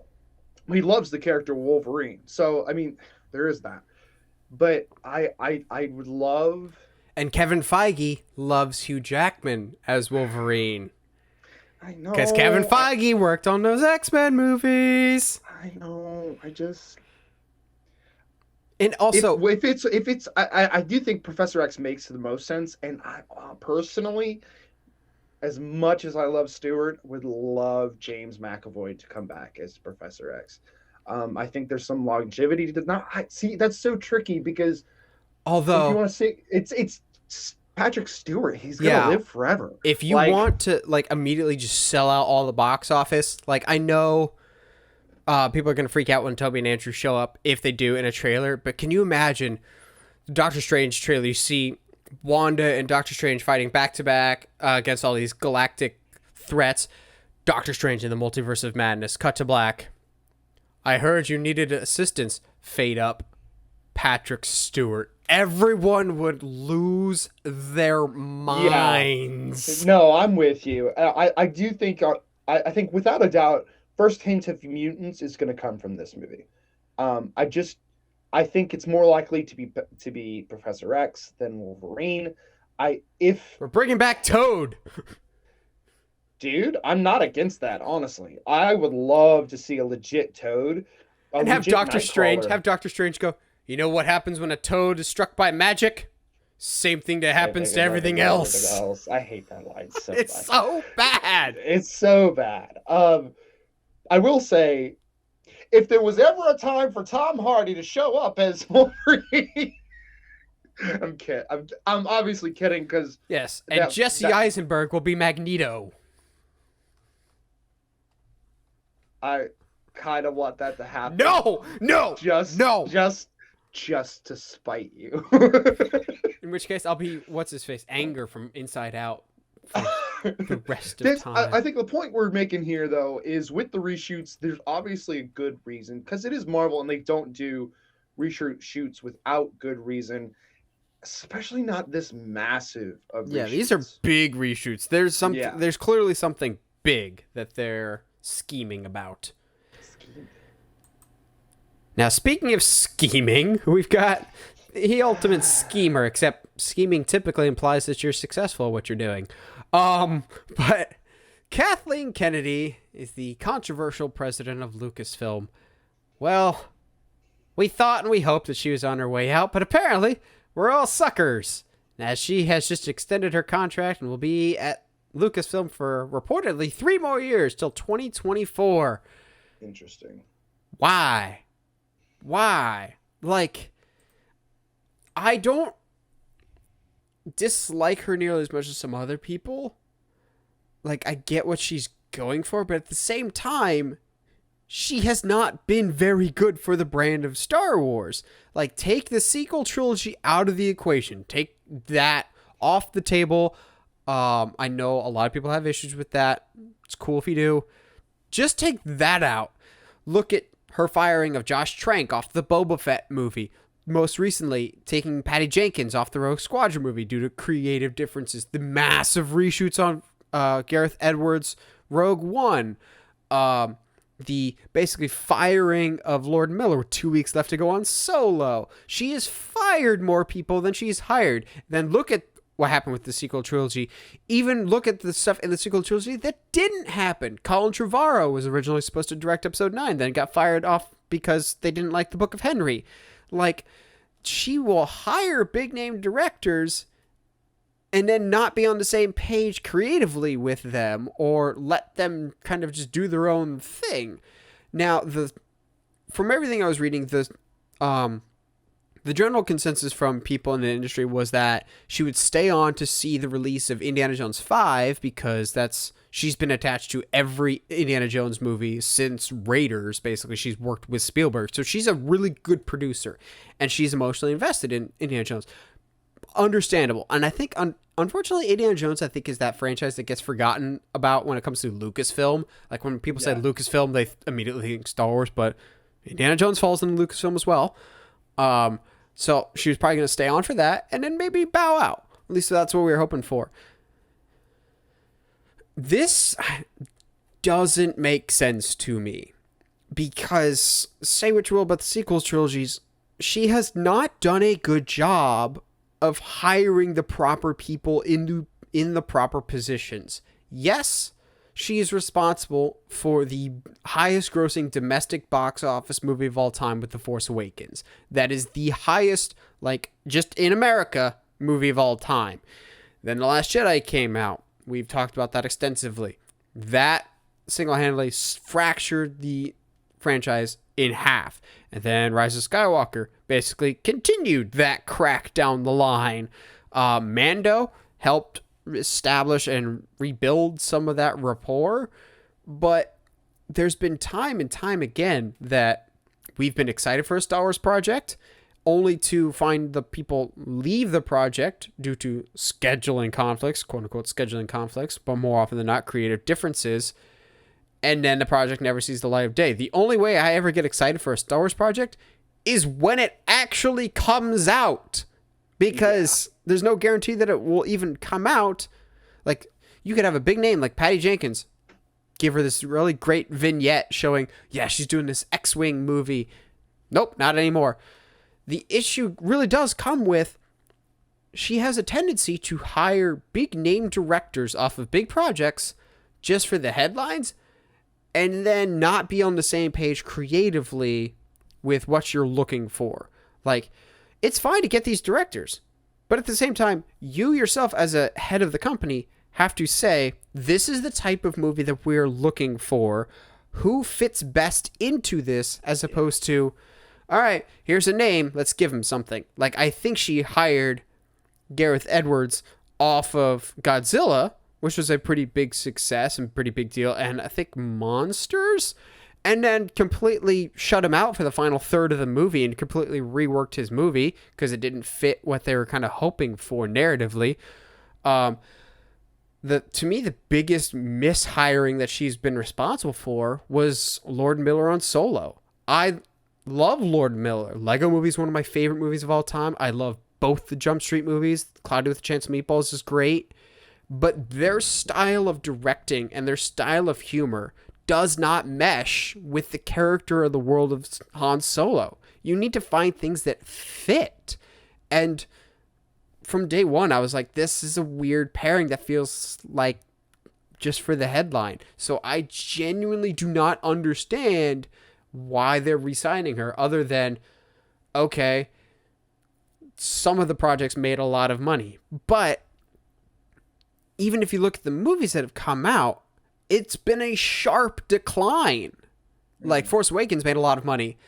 He loves the character Wolverine. So, I mean, there is that. But I would love. And Kevin Feige loves Hugh Jackman as Wolverine. I know. Because Kevin Feige worked on those X-Men movies. I know. I just. And also, if it's, I do think Professor X makes the most sense. And I personally, as much as I love Stewart, would love James McAvoy to come back as Professor X. I think there's some longevity to not see. That's so tricky because although if you want to say it's Patrick Stewart, he's gonna live forever. If you want to like immediately just sell out all the box office, like I know people are gonna freak out when Toby and Andrew show up if they do in a trailer, but can you imagine the Doctor Strange trailer? You see Wanda and Doctor Strange fighting back to back against all these galactic threats. Doctor Strange in the Multiverse of Madness. Cut to black. I heard you needed assistance. Fade up. Patrick Stewart. Everyone would lose their minds. Yeah. No, I'm with you. I do think I think without a doubt, first hint of mutants is going to come from this movie. I think it's more likely to be Professor X than Wolverine. We're bringing back Toad. Dude, I'm not against that, honestly. I would love to see a legit Toad. And have Doctor Strange go, you know what happens when a Toad is struck by magic? Same thing that happens to everything else. I hate that line so It's much. so bad. It's so bad. I will say, if there was ever a time for Tom Hardy to show up as Wolverine, I'm kidding. I'm obviously kidding because yes, and Jesse Eisenberg will be Magneto. I kind of want that to happen. No, just to spite you. In which case, I'll be what's his face, Anger from Inside Out for the rest of time. I think the point we're making here, though, is with the reshoots, there's obviously a good reason because it is Marvel and they don't do reshoots without good reason. Especially not this massive of reshoots. Yeah, these are big reshoots. There's clearly something big that they're scheming about. Now, speaking of scheming, we've got the ultimate schemer, except scheming typically implies that you're successful at what you're doing. But Kathleen Kennedy is the controversial president of Lucasfilm. Well, we thought and we hoped that she was on her way out, but apparently we're all suckers, as she has just extended her contract and will be at Lucasfilm for reportedly 3 more years till 2024. Interesting. Why? Like, I don't dislike her nearly as much as some other people. Like, I get what she's going for, but at the same time, she has not been very good for the brand of Star Wars. Like, take the sequel trilogy out of the equation. Take that off the table. I know a lot of people have issues with that. It's cool if you do. Just take that out. Look at her firing of Josh Trank off the Boba Fett movie. Most recently, taking Patty Jenkins off the Rogue Squadron movie due to creative differences. The massive reshoots on Gareth Edwards' Rogue One. The basically firing of Lord Miller with 2 weeks left to go on Solo. She has fired more people than she's hired. Then look at what happened with the sequel trilogy. Even look at the stuff in the sequel trilogy that didn't happen. Colin Trevorrow was originally supposed to direct episode 9, then got fired off because they didn't like the Book of Henry. Like, she will hire big name directors and then not be on the same page creatively with them or let them kind of just do their own thing. Now, from everything I was reading, the general consensus from people in the industry was that she would stay on to see the release of Indiana Jones 5 because she's been attached to every Indiana Jones movie since Raiders. Basically, she's worked with Spielberg. So she's a really good producer and she's emotionally invested in Indiana Jones. Understandable. And I think, unfortunately, Indiana Jones, I think, is that franchise that gets forgotten about when it comes to Lucasfilm. Like when people say Lucasfilm, they immediately think Star Wars, but Indiana Jones falls into Lucasfilm as well. So she was probably going to stay on for that and then maybe bow out. At least that's what we were hoping for. This doesn't make sense to me because, say what you will about the sequels trilogies, she has not done a good job of hiring the proper people in the proper positions. Yes, she is responsible for the highest grossing domestic box office movie of all time with The Force Awakens. That is the highest, like, just in America, movie of all time. Then The Last Jedi came out. We've talked about that extensively. That single-handedly fractured the franchise in half. And then Rise of Skywalker basically continued that crack down the line. Mando helped establish and rebuild some of that rapport, but there's been time and time again that we've been excited for a Star Wars project only to find the people leave the project due to scheduling conflicts, quote unquote scheduling conflicts, but more often than not creative differences, and then the project never sees the light of day. The only way I ever get excited for a Star Wars project is when it actually comes out, because there's no guarantee that it will even come out. Like, you could have a big name like Patty Jenkins, give her this really great vignette showing, yeah, she's doing this X-Wing movie. Nope, not anymore. The issue really does come with, she has a tendency to hire big name directors off of big projects just for the headlines, and then not be on the same page creatively with what you're looking for. Like, it's fine to get these directors, but at the same time, you yourself as a head of the company have to say, this is the type of movie that we're looking for. Who fits best into this, as opposed to, all right, here's a name, let's give him something. Like, I think she hired Gareth Edwards off of Godzilla, which was a pretty big success and pretty big deal, and I think Monsters, and then completely shut him out for the final third of the movie and completely reworked his movie because it didn't fit what they were kind of hoping for narratively. To me, the biggest mishiring that she's been responsible for was Lord Miller on Solo. I love Lord Miller. Lego Movie is one of my favorite movies of all time. I love both the Jump Street movies. Cloudy with a Chance of Meatballs is great. But their style of directing and their style of humor does not mesh with the character of the world of Han Solo. You need to find things that fit. And from day one, I was like, this is a weird pairing that feels like just for the headline. So I genuinely do not understand why they're re-signing her, other than, okay, some of the projects made a lot of money. But even if you look at the movies that have come out, it's been a sharp decline. Like, Force Awakens made a lot of money.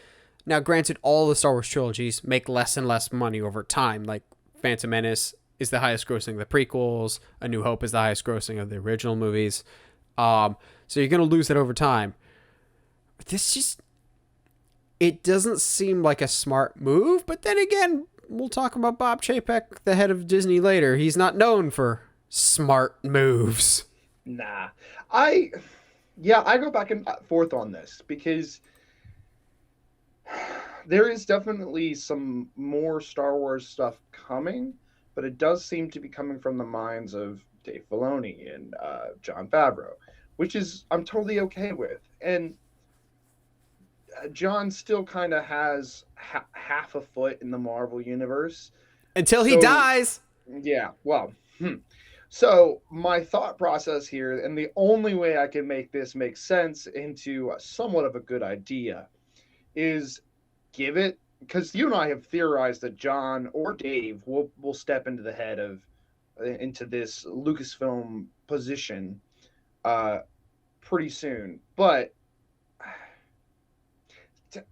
Now, granted, all the Star Wars trilogies make less and less money over time. Like, Phantom Menace is the highest grossing of the prequels. A New Hope is the highest grossing of the original movies. So you're going to lose it over time. But this just, it doesn't seem like a smart move. But then again, we'll talk about Bob Chapek, the head of Disney, later. He's not known for smart moves. Nah. I go back and forth on this because there is definitely some more Star Wars stuff coming, but it does seem to be coming from the minds of Dave Filoni and Jon Favreau, which is I'm totally okay with. And Jon still kind of has half a foot in the Marvel universe Until he dies. Yeah, well, So my thought process here, and the only way I can make this make sense into somewhat of a good idea, is give it, because you and I have theorized that Jon or Dave will step into the head of into this Lucasfilm position pretty soon, but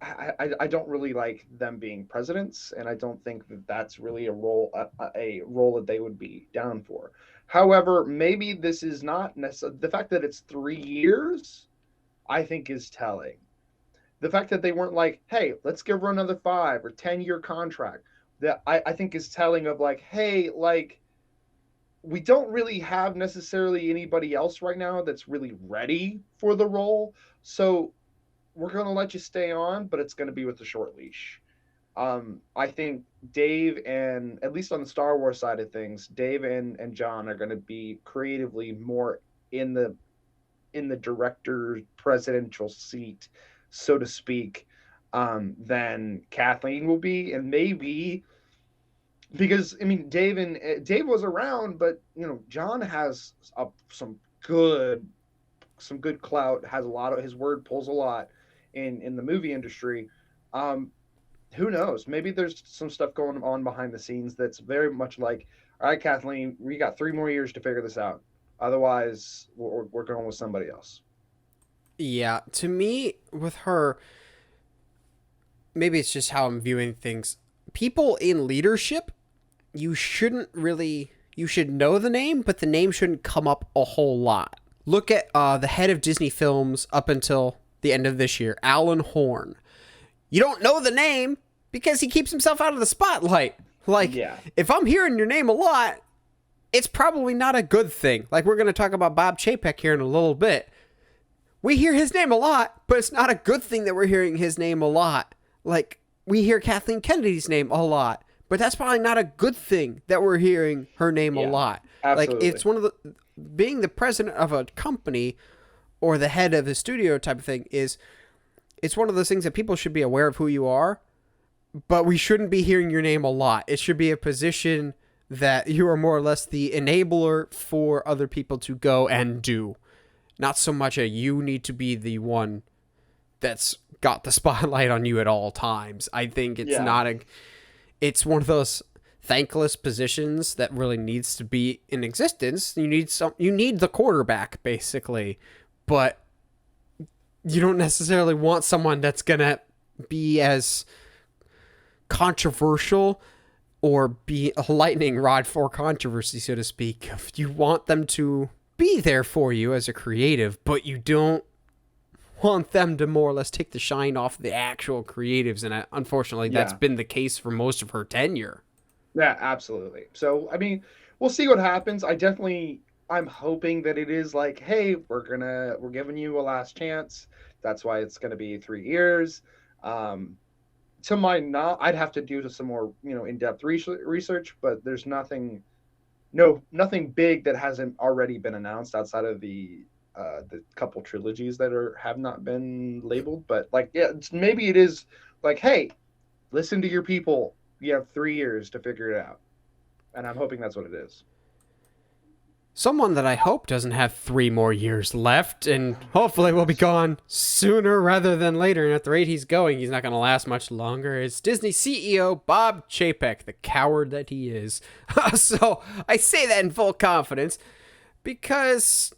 I don't really like them being presidents, and I don't think that that's really a role that they would be down for. However, maybe this is not necessarily the fact that it's 3 years, I think, is telling. The fact that they weren't like, hey, let's give her another 5 or 10-year contract, that I think is telling of like, hey, like, we don't really have necessarily anybody else right now that's really ready for the role. So we're going to let you stay on, but it's going to be with a short leash. I think Dave, and at least on the Star Wars side of things, Dave and Jon are going to be creatively more in the director presidential seat, so to speak, than Kathleen will be. And maybe because I mean Dave was around, but John has some good clout, has a lot of his word pulls a lot in the movie industry. Who knows? Maybe there's some stuff going on behind the scenes that's very much like, all right, Kathleen, we got 3 more years to figure this out. Otherwise, we're going with somebody else. Yeah, to me, with her, maybe it's just how I'm viewing things. People in leadership, you should know the name, but the name shouldn't come up a whole lot. Look at the head of Disney Films up until the end of this year, Alan Horn. You don't know the name because he keeps himself out of the spotlight. Like, yeah. If I'm hearing your name a lot, it's probably not a good thing. Like, we're going to talk about Bob Chapek here in a little bit. We hear his name a lot, but it's not a good thing that we're hearing his name a lot. Like, we hear Kathleen Kennedy's name a lot, but that's probably not a good thing that we're hearing her name a lot. Absolutely. Like, it's one of the... Being the president of a company or the head of a studio type of thing it's one of those things that people should be aware of who you are, but we shouldn't be hearing your name a lot. It should be a position that you are more or less the enabler for other people to go and do. Not so much you need to be the one that's got the spotlight on you at all times. I think it's one of those thankless positions that really needs to be in existence. You need the quarterback, basically, but you don't necessarily want someone that's gonna be as controversial or be a lightning rod for controversy, so to speak. You want them to be there for you as a creative, but you don't want them to more or less take the shine off the actual creatives, and unfortunately that's been the case for most of her tenure. Yeah, absolutely. So, I mean, we'll see what happens. I'm hoping that it is like, hey, we're giving you a last chance. That's why it's going to be 3 years. To my I'd have to do some more, in-depth research, but there's nothing big that hasn't already been announced outside of the couple trilogies that have not been labeled. But maybe it is like, hey, listen to your people. You have 3 years to figure it out. And I'm hoping that's what it is. Someone that I hope doesn't have 3 more years left, and hopefully will be gone sooner rather than later. And at the rate he's going, he's not going to last much longer. It's Disney CEO Bob Chapek, the coward that he is. So I say that in full confidence because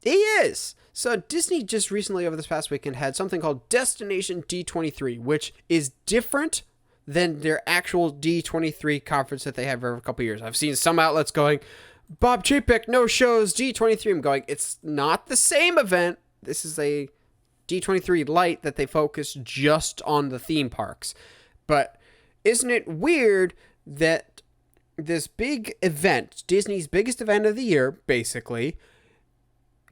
he is. So Disney just recently, over this past weekend, had something called Destination D23, which is different than their actual D23 conference that they have every couple years. I've seen some outlets going, Bob Chapek no shows D23. I'm going, it's not the same event. This is a D23 light that they focus just on the theme parks. But isn't it weird that this big event, Disney's biggest event of the year, basically,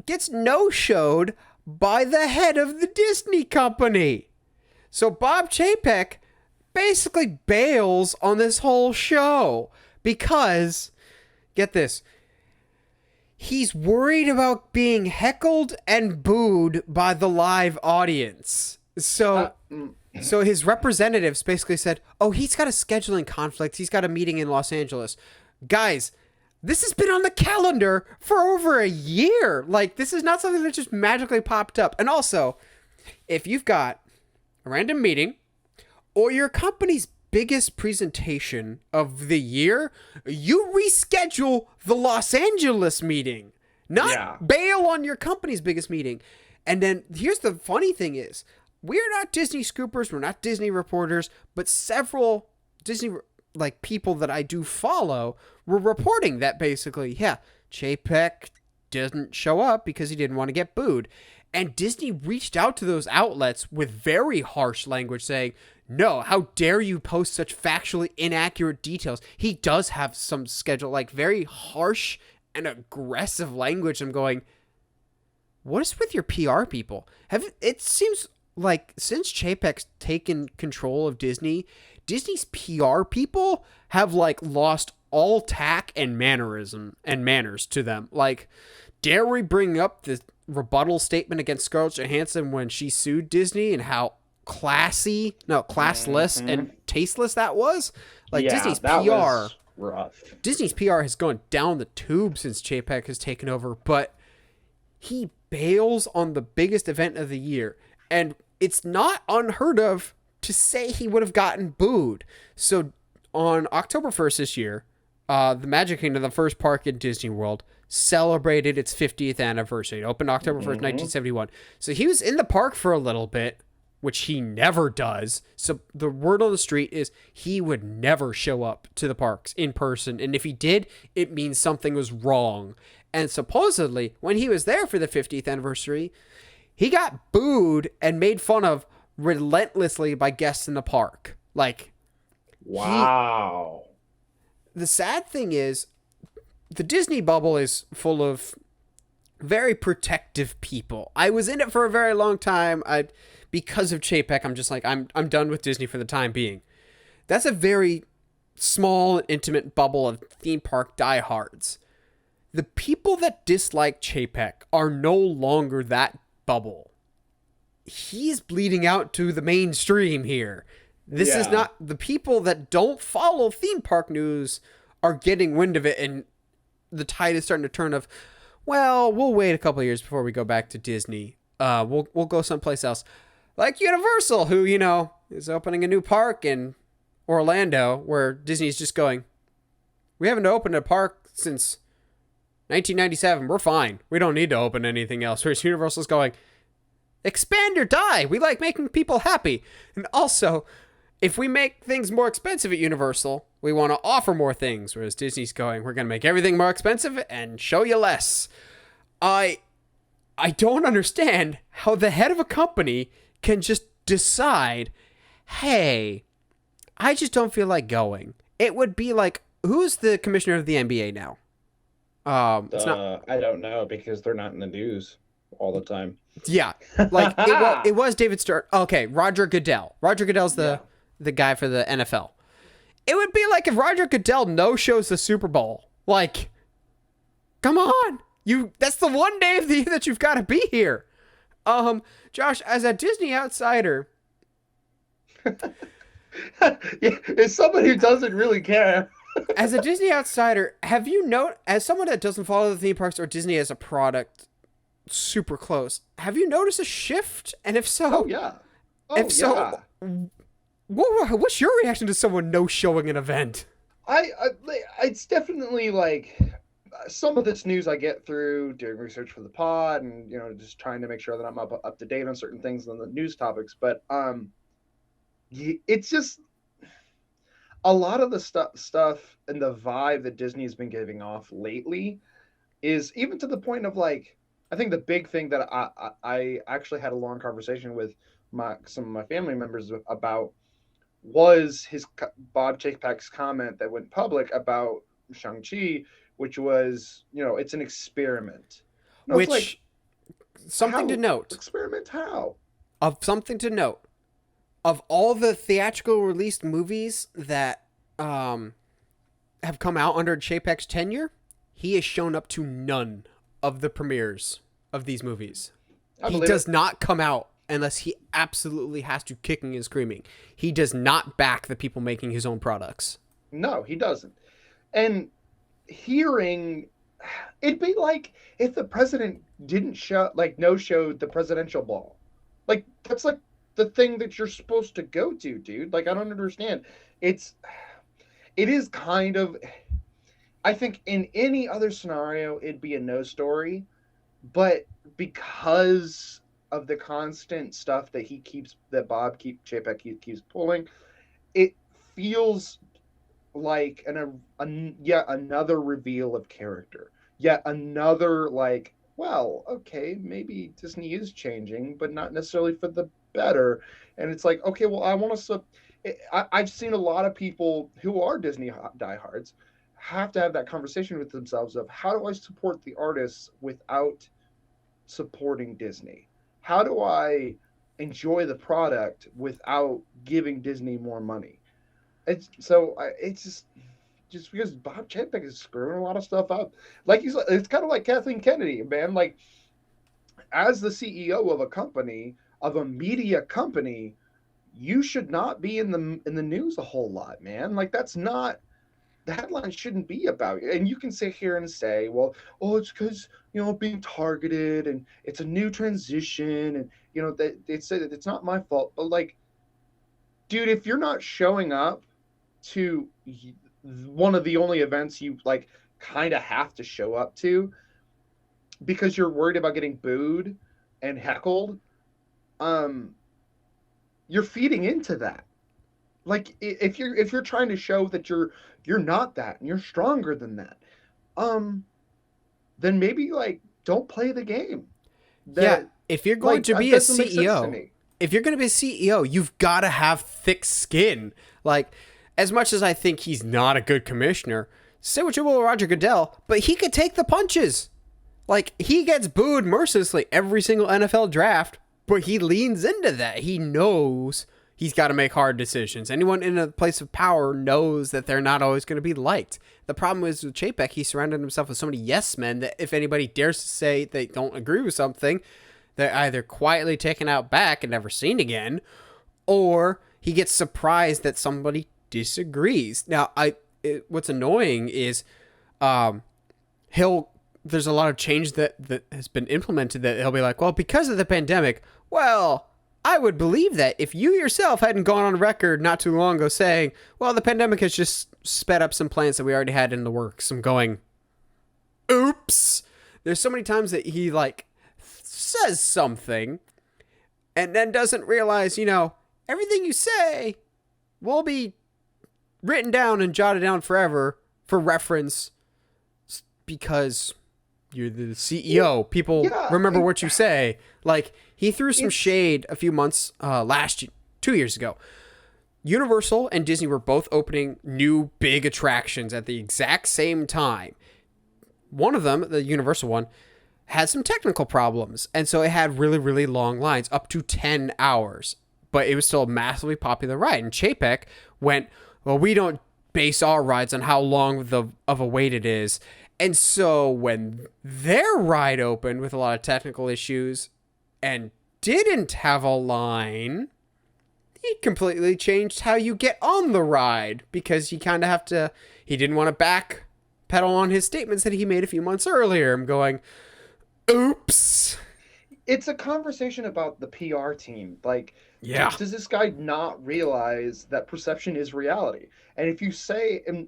gets no-showed by the head of the Disney company? So Bob Chapek basically bails on this whole show because, get this, he's worried about being heckled and booed by the live audience. So his representatives basically said, oh, he's got a scheduling conflict. He's got a meeting in Los Angeles. Guys, this has been on the calendar for over a year. Like, this is not something that just magically popped up. And also, if you've got a random meeting or your company's biggest presentation of the year, you reschedule the Los Angeles meeting, not bail on your company's biggest meeting. And then here's the funny thing is, we're not Disney scoopers, we're not Disney reporters, but several Disney people that I do follow were reporting that basically, Chapek didn't show up because he didn't want to get booed. And Disney reached out to those outlets with very harsh language saying, no, how dare you post such factually inaccurate details? He does have some schedule, very harsh and aggressive language. I'm going, what is with your PR people? It seems like since Chapek's taken control of Disney, Disney's PR people have lost all tact and mannerism and manners to them. dare we bring up the rebuttal statement against Scarlett Johansson when she sued Disney and how classless and tasteless that was? Like, Yeah, Disney's that PR. was rough. Disney's PR has gone down the tube since Chapek has taken over, but he bails on the biggest event of the year. And it's not unheard of to say he would have gotten booed. So on October 1st this year, the Magic Kingdom, the first park in Disney World, celebrated its 50th anniversary. It opened October 1st, 1971. So he was in the park for a little bit, which he never does. So the word on the street is he would never show up to the parks in person. And if he did, it means something was wrong. And supposedly, when he was there for the 50th anniversary, he got booed and made fun of relentlessly by guests in the park. Like, wow. The sad thing is, the Disney bubble is full of very protective people. I was in it for a very long time. Because of Chapek, I'm just like, I'm done with Disney for the time being. That's a very small, intimate bubble of theme park diehards. The people that dislike Chapek are no longer that bubble. He's bleeding out to the mainstream here. This is not the people that don't follow theme park news are getting wind of it, and the tide is starting to turn of, well, we'll wait a couple of years before we go back to Disney. We'll go someplace else. Like Universal, who, is opening a new park in Orlando, where Disney's just going, we haven't opened a park since 1997. We're fine. We don't need to open anything else. Whereas Universal's going, expand or die. We like making people happy. And also, if we make things more expensive at Universal, we want to offer more things. Whereas Disney's going, we're going to make everything more expensive and show you less. I don't understand how the head of a company can just decide, hey, I just don't feel like going. It would be like, who's the commissioner of the NBA now? It's not. I don't know, because they're not in the news all the time. Yeah, like it was David Stern. Okay, Roger Goodell. Roger Goodell's the guy for the NFL. It would be like if Roger Goodell no-shows the Super Bowl. Like, come on, that's the one day of the year that you've got to be here. Josh, as a Disney outsider, as somebody who doesn't really care. As a Disney outsider, have you as someone that doesn't follow the theme parks or Disney as a product super close, have you noticed a shift? And if so, what's your reaction to someone no-showing an event? It's definitely like some of this news I get through doing research for the pod, and just trying to make sure that I'm up to date on certain things on the news topics. But it's just a lot of the stuff and the vibe that Disney has been giving off lately is even to the point of, like, I think the big thing that I actually had a long conversation with some of my family members about was Bob Chapek's comment that went public about Shang-Chi, which was, it's an experiment. Which, like, something to note. Experiment how? Something to note. Of all the theatrical released movies that have come out under Chapek's tenure, he has shown up to none of the premieres of these movies. He does not come out unless he absolutely has to, kicking and screaming. He does not back the people making his own products. No, he doesn't. And it'd be like if the president didn't showed the presidential ball. Like, that's like the thing that you're supposed to go to, dude. Like, I don't understand. It is kind of, I think in any other scenario, it'd be a no story, but because of the constant stuff that Chapek keeps pulling, it feels like yet another reveal of character, yet another, like, well, okay, maybe Disney is changing, but not necessarily for the better. And it's like, okay, well, I've seen a lot of people who are Disney diehards have to have that conversation with themselves of, how do I support the artists without supporting Disney? How do I enjoy the product without giving Disney more money? It's just, just because Bob Chapek is screwing a lot of stuff up. Like he's, it's kind of like Kathleen Kennedy, man. Like as the CEO of a company, of a media company, you should not be in the news a whole lot, man. Like that's not, the headline shouldn't be about you. And you can sit here and say, well, oh, it's because being targeted and it's a new transition, and that it's not my fault. But like, dude, if you're not showing up to one of the only events you like kind of have to show up to because you're worried about getting booed and heckled, you're feeding into that. Like if you're trying to show that you're not that and you're stronger than that, then maybe like don't play the game. Yeah, if you're going to be a CEO, if you're going to be a CEO, you've got to have thick skin. Like, as much as I think he's not a good commissioner, say what you will, Roger Goodell, but he could take the punches. Like, he gets booed mercilessly every single NFL draft, but he leans into that. He knows he's got to make hard decisions. Anyone in a place of power knows that they're not always going to be liked. The problem is with Chapek, he surrounded himself with so many yes men that if anybody dares to say they don't agree with something, they're either quietly taken out back and never seen again, or he gets surprised that somebody disagrees. Now, what's annoying is there's a lot of change that has been implemented that he'll be like, well, because of the pandemic, well, I would believe that if you yourself hadn't gone on record not too long ago saying, well, the pandemic has just sped up some plans that we already had in the works. I'm going, oops. There's so many times that he like says something and then doesn't realize, everything you say will be written down and jotted down forever for reference because you're the CEO. People remember what you say. Like, he threw some shade a few months 2 years ago. Universal and Disney were both opening new big attractions at the exact same time. One of them, the Universal one, had some technical problems, and so it had really, really long lines, up to 10 hours. But it was still a massively popular ride. And Chapek went, well, we don't base our rides on how long of a wait it is. And so when their ride opened with a lot of technical issues and didn't have a line, he completely changed how you get on the ride because he kind of have to, he didn't want to backpedal on his statements that he made a few months earlier. I'm going, oops. It's a conversation about the PR team. Like, does this guy not realize that perception is reality? And if you say, and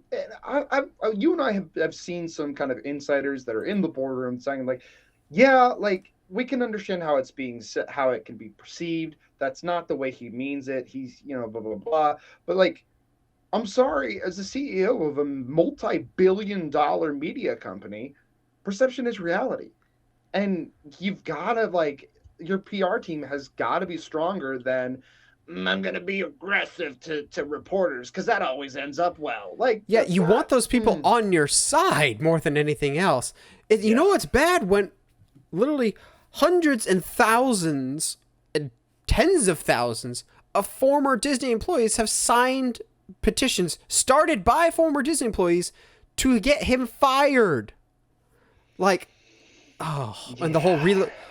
you and I have seen some kind of insiders that are in the boardroom saying like, yeah, like we can understand how it's being said, how it can be perceived. That's not the way he means it. He's, blah, blah, blah. But like, I'm sorry, as the CEO of a multi-billion-dollar media company, perception is reality. And you've got to like, your PR team has got to be stronger than I'm going to be aggressive to reporters because that always ends up well. Like, yeah, you want those people on your side more than anything else. You know what's bad when literally hundreds and thousands and tens of thousands of former Disney employees have signed petitions started by former Disney employees to get him fired. Like, and a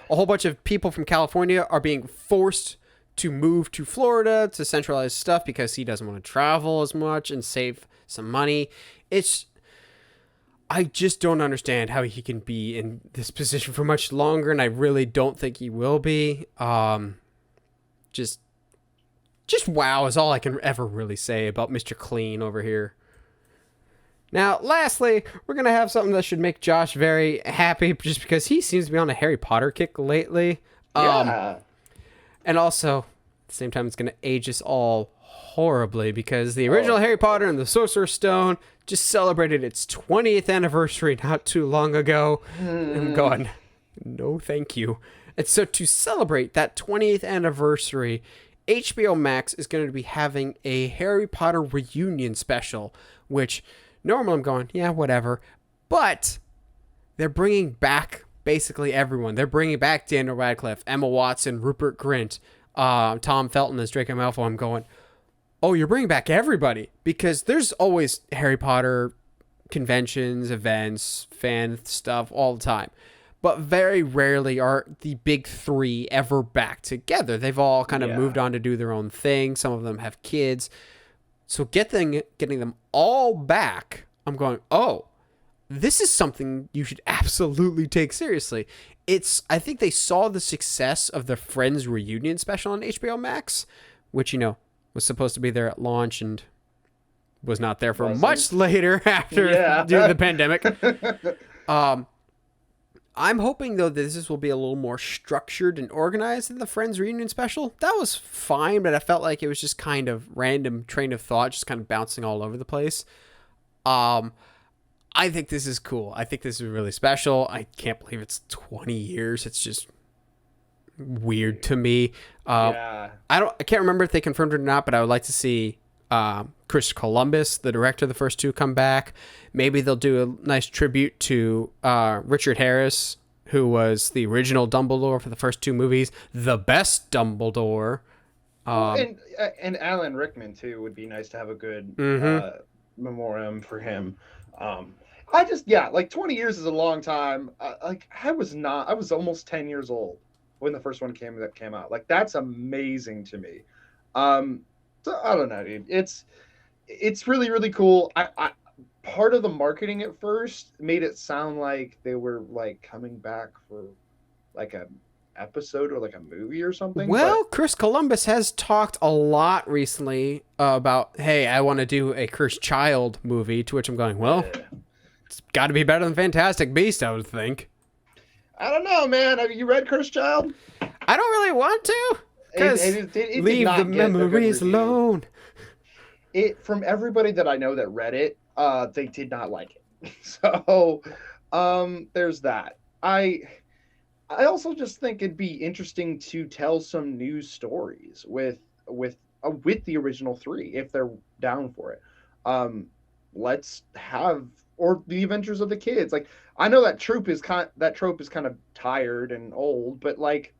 whole bunch of people from California are being forced to move to Florida to centralize stuff because he doesn't want to travel as much and save some money. I just don't understand how he can be in this position for much longer, and I really don't think he will be. Just wow is all I can ever really say about Mr. Clean over here. Now, lastly, we're going to have something that should make Josh very happy just because he seems to be on a Harry Potter kick lately. Yeah. And also, at the same time, it's going to age us all horribly because the original Harry Potter and the Sorcerer's Stone just celebrated its 20th anniversary not too long ago. I'm going, no thank you. And so to celebrate that 20th anniversary, HBO Max is going to be having a Harry Potter reunion special, which normally I'm going, yeah, whatever. But they're bringing back basically everyone. They're bringing back Daniel Radcliffe, Emma Watson, Rupert Grint, Tom Felton as Draco Malfoy. I'm going, oh, you're bringing back everybody, because there's always Harry Potter conventions, events, fan stuff all the time. But very rarely are the big three ever back together. They've all kind of moved on to do their own thing. Some of them have kids. So getting them all back, I'm going, oh, this is something you should absolutely take seriously. I think they saw the success of the Friends reunion special on HBO Max, which, was supposed to be there at launch and was not there for much later after due to the pandemic. I'm hoping, though, that this will be a little more structured and organized than the Friends reunion special. That was fine, but I felt like it was just kind of random train of thought, just kind of bouncing all over the place. I think this is cool. I think this is really special. I can't believe it's 20 years. It's just weird to me. I can't remember if they confirmed it or not, but I would like to see Chris Columbus, the director of the first two, come back. Maybe they'll do a nice tribute to Richard Harris, who was the original Dumbledore for the first two movies, the best Dumbledore. And Alan Rickman too would be nice to have a good memoriam for him. Like 20 years is a long time. I was almost 10 years old when the first one came out. Like, that's amazing to me. So I don't know, dude. It's really, really cool. I part of the marketing at first made it sound like they were like coming back for like a episode or like a movie or something. Well, Chris Columbus has talked a lot recently about, hey, I want to do a Cursed Child movie, to which I'm going, well, it's got to be better than Fantastic Beast, I would think. I don't know, man. Have you read Cursed Child? I don't really want to. Because leave the memories alone. From everybody that I know that read it, they did not like it. So, there's that. I also just think it'd be interesting to tell some new stories with the original three if they're down for it. Let's have the Adventures of the Kids. Like, I know that trope is kind of tired and old, but like,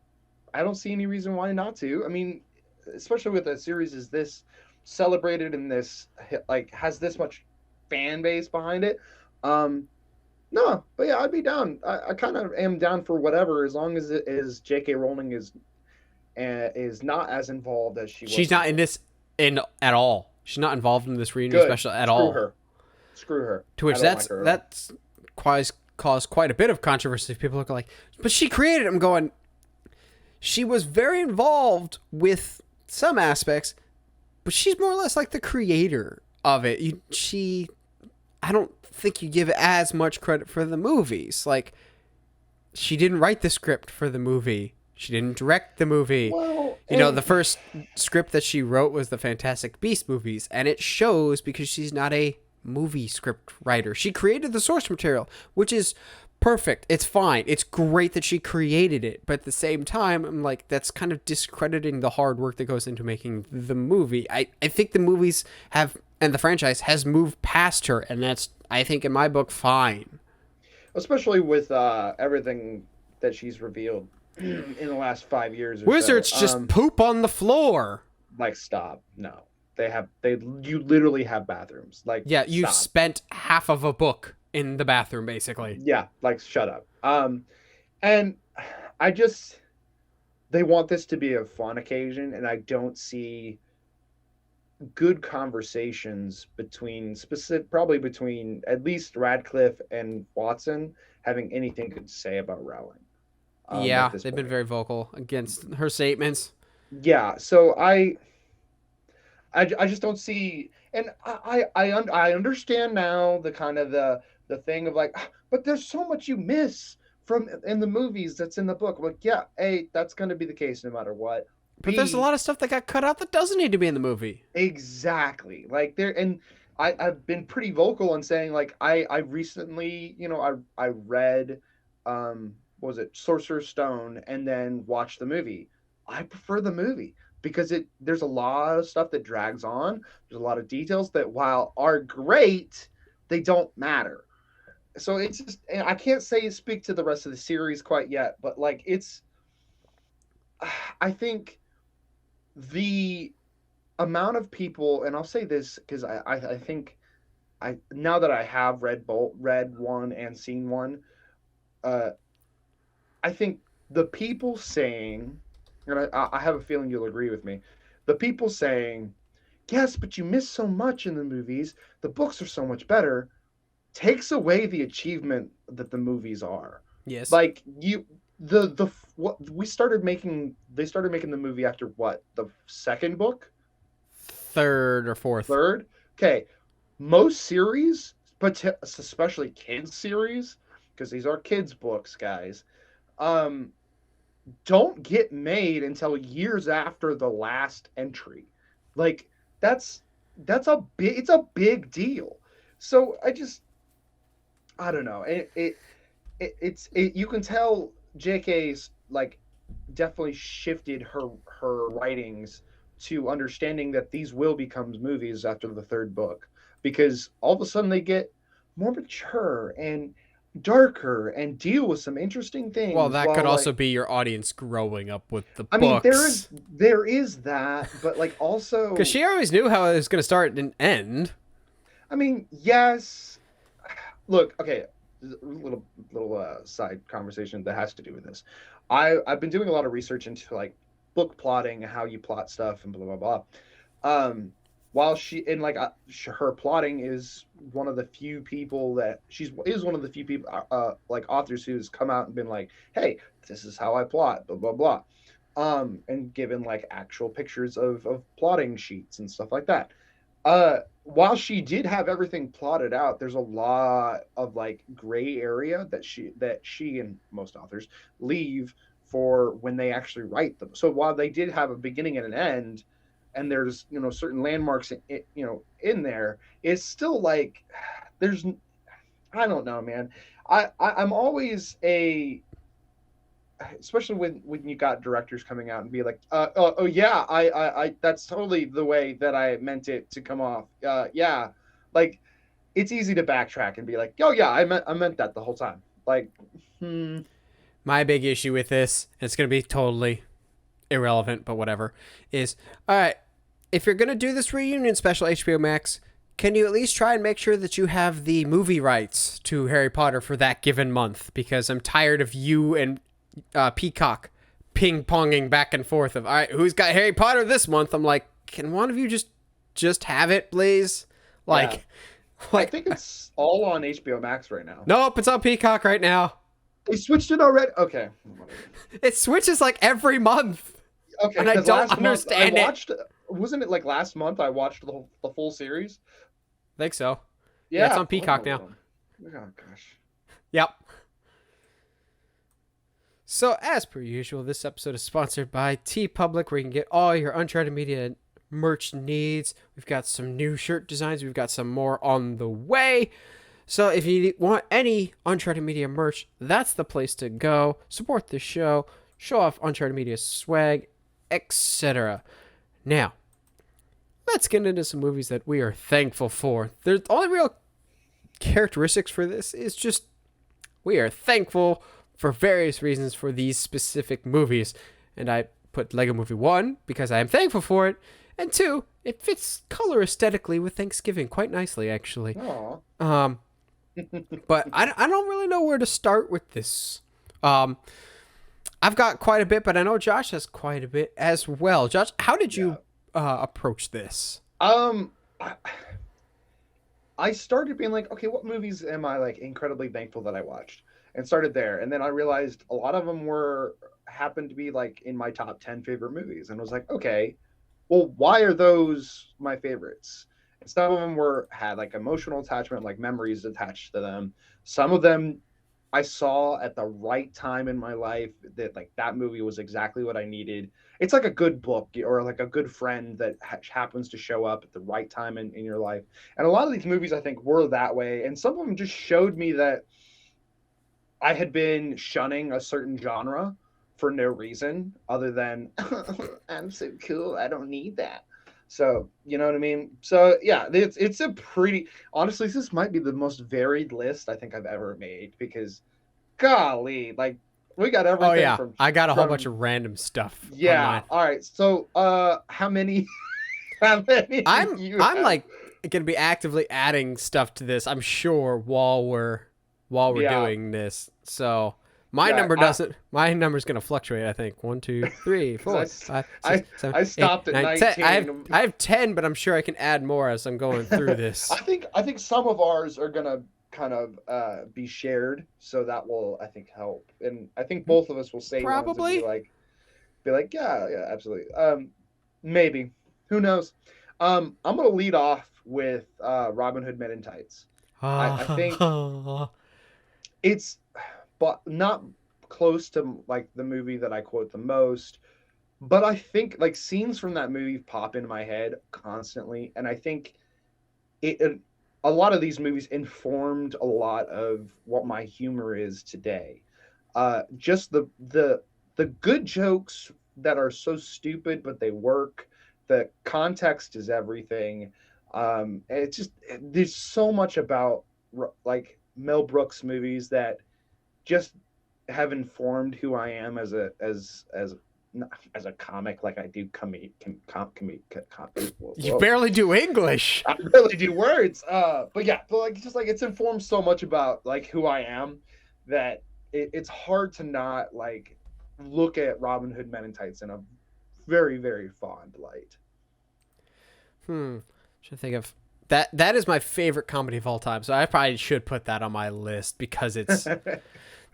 I don't see any reason why not to. I mean, especially with a series as this celebrated and this like has this much fan base behind it. No, but yeah, I'd be down. I kind of am down for whatever, as long as it is J.K. Rowling is not as involved as she was. She's not in this at all. She's not involved in this reunion special at all. Screw her. To which that's caused quite a bit of controversy. People look like, but she created it. I'm going, she was very involved with some aspects, but she's more or less like the creator of it. I don't think you give as much credit for the movies. Like, she didn't write the script for the movie. She didn't direct the movie. Well, the first script that she wrote was the Fantastic Beasts movies, and it shows because she's not a movie script writer. She created the source material, which is perfect. It's fine. It's great that she created it, but at the same time, I'm like, that's kind of discrediting the hard work that goes into making the movie. I think the movies and the franchise has moved past her, and that's, I think, in my book, fine. Especially with everything that she's revealed in the last 5 years or Wizards so. just poop on the floor. Like, stop. No. You literally have bathrooms. Like, yeah, you stop. spent half of a book in the bathroom, basically. Yeah, like, shut up. And they want this to be a fun occasion, and I don't see good conversations probably between at least Radcliffe and Watson having anything good to say about Rowling. Yeah, they've been very vocal against her statements. Yeah, so I just don't see, and I understand now the kind of the thing of like, but there's so much you miss from in the movies that's in the book. Like, yeah, that's going to be the case no matter what. But there's a lot of stuff that got cut out that doesn't need to be in the movie. Exactly. Like, I've been pretty vocal on saying, like, I recently, I read, what was it, Sorcerer's Stone, and then watched the movie. I prefer the movie because there's a lot of stuff that drags on. There's a lot of details that, while are great, they don't matter. So it's just, and I can't speak to the rest of the series quite yet, but like, I think the amount of people, and I'll say this because I think now that I have read one and seen one, uh, I think the people saying, and I have a feeling you'll agree with me, the people saying, yes, but you miss so much in the movies. The books are so much better. Takes away the achievement that the movies are. Yes. Like the what we started making they started making the movie after what? The second book? Third or fourth. Third? Okay. Most series, but especially kids series, because these are kids books, guys. Um don't get made until years after the last entry. Like that's it's a big deal. So I don't know. It's you can tell JK's like definitely shifted her writings to understanding that these will become movies after the third book, because all of a sudden they get more mature and darker and deal with some interesting Well, things, that could while also like be your audience growing up with the I mean books. there is that, but like also Because she always knew how it was going to start and end. I mean, yes. Look, okay, little side conversation that has to do with this. I've been doing a lot of research into like book plotting, how you plot stuff, and blah blah blah. Um, while she in like her plotting is one of the few people that she's is one of the few people like authors who's come out and been like, hey, this is how I plot, blah blah blah, and given like actual pictures of plotting sheets and stuff like that. While she did have everything plotted out, there's a lot of like gray area that she and most authors leave for when they actually write them. So while they did have a beginning and an end, and there's certain landmarks in there, it's still like there's I don't know, man. I'm always a especially when you got directors coming out and be like, oh yeah, I that's totally the way that I meant it to come off. Yeah, like it's easy to backtrack and be like, oh yeah, I meant that the whole time. Like, My big issue with this, and it's going to be totally irrelevant, but whatever, is, all right, if you're going to do this reunion special HBO Max, can you at least try and make sure that you have the movie rights to Harry Potter for that given month? Because I'm tired of you and Peacock ping-ponging back and forth of, all right, who's got Harry Potter this month? I'm like, can one of you just have it, please? Like, yeah. like I think it's all on HBO Max right now. Nope, it's on Peacock right now. They switched it already. Okay. It switches like every month. Okay, and I don't understand I watched, wasn't it like last month I watched the full series? I think so. Yeah, it's on Peacock now. Oh gosh. Yep. So, as per usual, this episode is sponsored by TeePublic, where you can get all your Uncharted Media merch needs. We've got some new shirt designs. We've got some more on the way. So, if you want any Uncharted Media merch, that's the place to go. Support the show, show off Uncharted Media swag, etc. Now, let's get into some movies that we are thankful for. The only real characteristics for this is just we are thankful for various reasons for these specific movies. And I put Lego Movie 1 because I am thankful for it, and 2, it fits color aesthetically with Thanksgiving quite nicely, actually. Aww. But I don't really know where to start with this. I've got quite a bit, but I know Josh has quite a bit as well. Josh, how did you approach this? I started being like, okay, what movies am I like incredibly thankful that I watched? And started there. And then I realized a lot of them happened to be like in my top 10 favorite movies. And I was like, okay, well, why are those my favorites? And some of them had like emotional attachment, like memories attached to them. Some of them I saw at the right time in my life that like that movie was exactly what I needed. It's like a good book or like a good friend that happens to show up at the right time in your life. And a lot of these movies I think were that way. And some of them just showed me that I had been shunning a certain genre for no reason other than I'm so cool, I don't need that. So, you know what I mean? So, yeah, it's a pretty honestly, this might be the most varied list I think I've ever made because golly, like we got everything. Oh yeah, I got a whole bunch of random stuff. Yeah. Online. All right. So, how many how many I'm you I'm have. like gonna be actively adding stuff to this, I'm sure, while we're Yeah, doing this. So my yeah. my number's gonna fluctuate, I think. 1, 2, 3, Because 4, 5, 6, 7, I 8, stopped at 9, 10. 19. I have 10, but I'm sure I can add more as I'm going through this. I think some of ours are gonna kind of be shared, so that will I think help. And I think both of us will say ones and Probably. be like, yeah, yeah, absolutely. Maybe. Who knows? I'm gonna lead off with Robin Hood Men in Tights. I think it's but not close to like the movie that I quote the most, but I think like scenes from that movie pop into my head constantly, and I think it a lot of these movies informed a lot of what my humor is today. Just the good jokes that are so stupid but they work. The context is everything. It's just there's so much about like Mel Brooks movies that just have informed who I am as a comic, like I do You barely do English. I really do words. But yeah, but like just like it's informed so much about like who I am that it's hard to not like look at Robin Hood Men in Tights in a very, very fond light. Should think of that. That is my favorite comedy of all time. So I probably should put that on my list because it's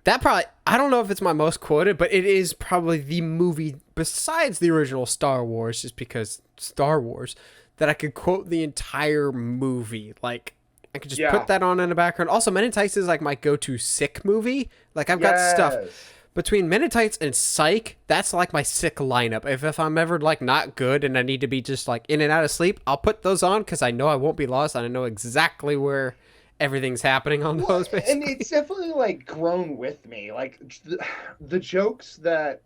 that probably, I don't know if it's my most quoted, but it is probably the movie besides the original Star Wars, just because Star Wars, that I could quote the entire movie. Like, I could just put that on in the background. Also, Men in Tights is like my go-to sick movie. Like, I've got stuff between Men in Tights and Psych. That's like my sick lineup. If I'm ever like not good and I need to be just like in and out of sleep, I'll put those on because I know I won't be lost and I know exactly where everything's happening on those. Basically. And it's definitely like grown with me. Like the jokes that,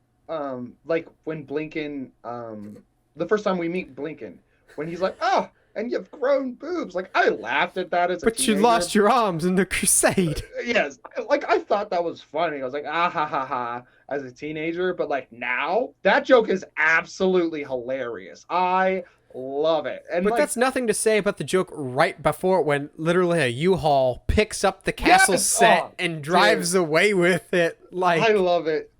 like when Blinken, the first time we meet Blinken, when he's like, "Oh, and you've grown boobs." Like I laughed at that as a teenager. But you lost your arms in the crusade. Yes, like I thought that was funny. I was like, ah ha ha ha, as a teenager. But like now, that joke is absolutely hilarious. I love it. And but like, that's nothing to say about the joke right before when literally a U-Haul picks up the castle set and drives away with it. Like I love it.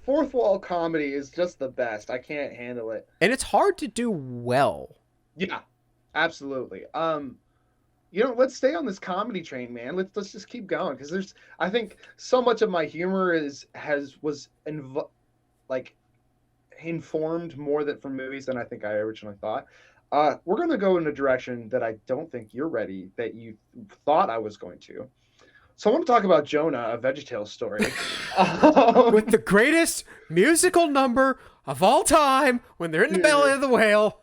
Fourth wall comedy is just the best. I can't handle it. And it's hard to do well. Yeah, absolutely. Let's stay on this comedy train, man. Let's just keep going because I think so much of my humor was informed more from movies than I think I originally thought. We're gonna go in a direction that I don't think you're ready, that you thought I was going to. So I want to talk about Jonah, a Veggietale story. With the greatest musical number of all time when they're in the belly of the whale.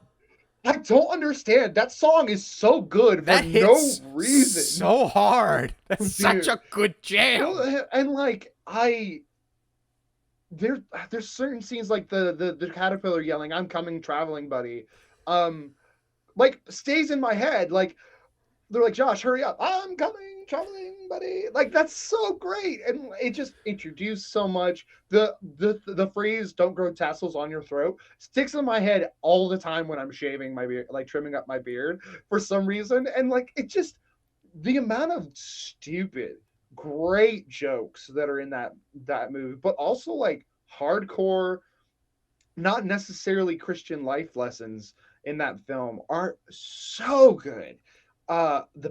I don't understand. That song is so good for no reason. So hard. That's such a good jam. And like there's certain scenes like the caterpillar yelling, "I'm coming, traveling buddy," like stays in my head. Like they're like, "Josh, hurry up! I'm coming, traveling buddy." Like that's so great, and it just introduced so much. The phrase "Don't grow tassels on your throat" sticks in my head all the time when I'm shaving my beard, like trimming up my beard for some reason, and like it just the amount of stupid great jokes that are in that movie, but also like hardcore, not necessarily Christian life lessons in that film are so good. The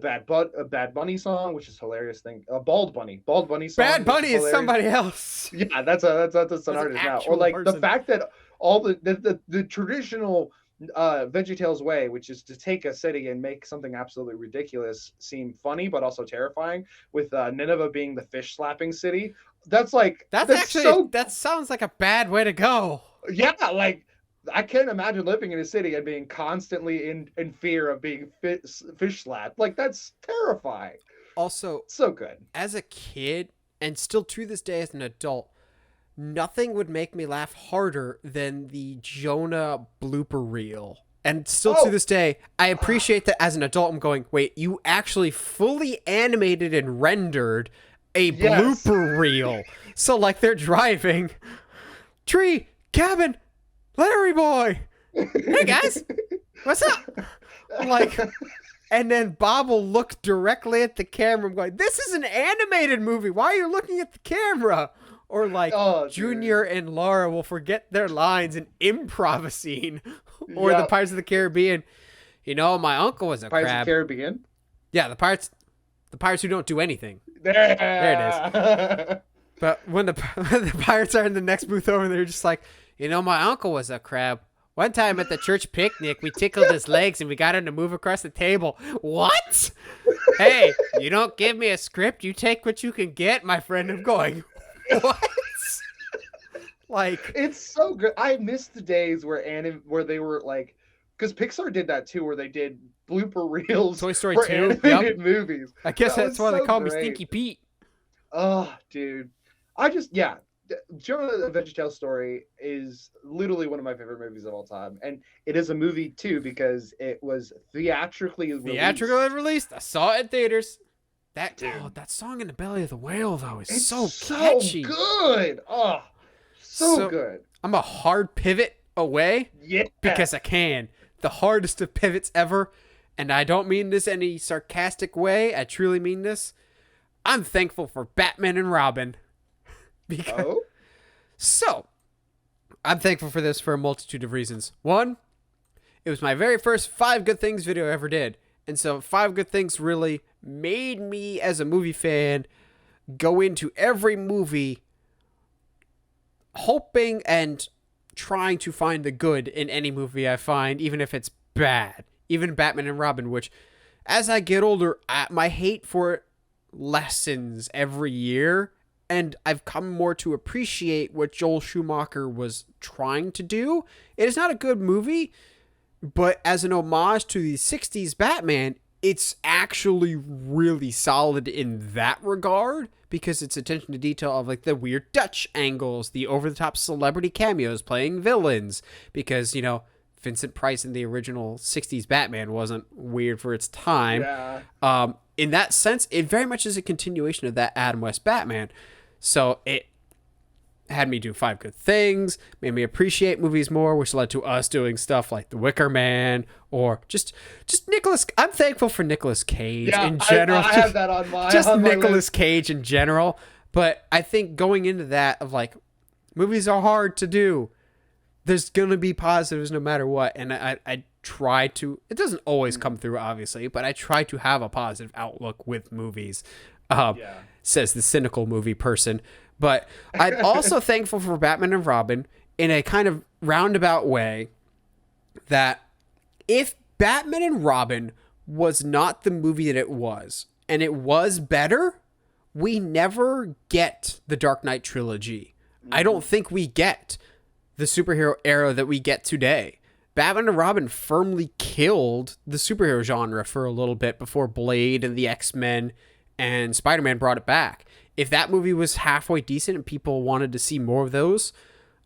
Bad Bunny song, which is hilarious thing. Bald Bunny song. Bad Bunny is somebody else. Yeah, that's an artist now. Or like person. The fact that all the traditional Veggietale's way, which is to take a city and make something absolutely ridiculous seem funny but also terrifying, with Nineveh being the fish slapping city. That's actually that sounds like a bad way to go. Yeah, like I can't imagine living in a city and being constantly in fear of being fish slapped. Like that's terrifying. Also, so good. As a kid, and still to this day as an adult, nothing would make me laugh harder than the Jonah blooper reel. And still to this day, I appreciate that as an adult. I'm going, wait, you actually fully animated and rendered a blooper reel. So like they're driving, tree, cabin, Larry boy. Hey guys, What's up? Like, and then Bob will look directly at the camera and going, this is an animated movie. Why are you looking at the camera? Or like Junior and Laura will forget their lines in improv scene. Or the Pirates of the Caribbean. You know, my uncle was a Pirates crab. of the Caribbean? Yeah, the pirates who don't do anything. There it is. But when the pirates are in the next booth over, they're just like, you know, my uncle was a crab. One time at the church picnic, we tickled his legs and we got him to move across the table. What? Hey, you don't give me a script, you take what you can get, my friend. I'm going, what? Like, it's so good. I miss the days where they were like, because Pixar did that too, where they did blooper reels. Toy Story for 2, animated movies. I guess that's why they call me Stinky Pete. Oh, dude. Jonah the Veggietale story is literally one of my favorite movies of all time, and it is a movie too because it was theatrically released. I saw it in theaters. That song in the belly of the whale though is so catchy, good. Oh, so good. I'm a hard pivot away, because I can. The hardest of pivots ever, and I don't mean this in any sarcastic way. I truly mean this. I'm thankful for Batman and Robin. So, I'm thankful for this for a multitude of reasons. One, it was my very first 5 Good Things video I ever did. And so 5 Good Things really made me, as a movie fan, go into every movie hoping and trying to find the good in any movie I find, even if it's bad. Even Batman and Robin, which, as I get older, my hate for it lessens every year. And I've come more to appreciate what Joel Schumacher was trying to do. It is not a good movie, but as an homage to the 60s Batman, it's actually really solid in that regard because its attention to detail of like the weird Dutch angles, the over-the-top celebrity cameos playing villains. Because, you know, Vincent Price in the original 60s Batman wasn't weird for its time. Yeah. In that sense, it very much is a continuation of that Adam West Batman. So it had me do 5 Good Things, made me appreciate movies more, which led to us doing stuff like The Wicker Man or just Nicolas. I'm thankful for Nicolas Cage in general. I have that on my just on Nicolas my list. Cage in general. But I think going into that of like, movies are hard to do. There's gonna be positives no matter what, and I try to. It doesn't always come through, obviously, but I try to have a positive outlook with movies. Says the cynical movie person. But I'm also thankful for Batman and Robin in a kind of roundabout way that if Batman and Robin was not the movie that it was, and it was better, we never get the Dark Knight trilogy. I don't think we get the superhero era that we get today. Batman and Robin firmly killed the superhero genre for a little bit before Blade and the X-Men and Spider-Man brought it back. If that movie was halfway decent and people wanted to see more of those,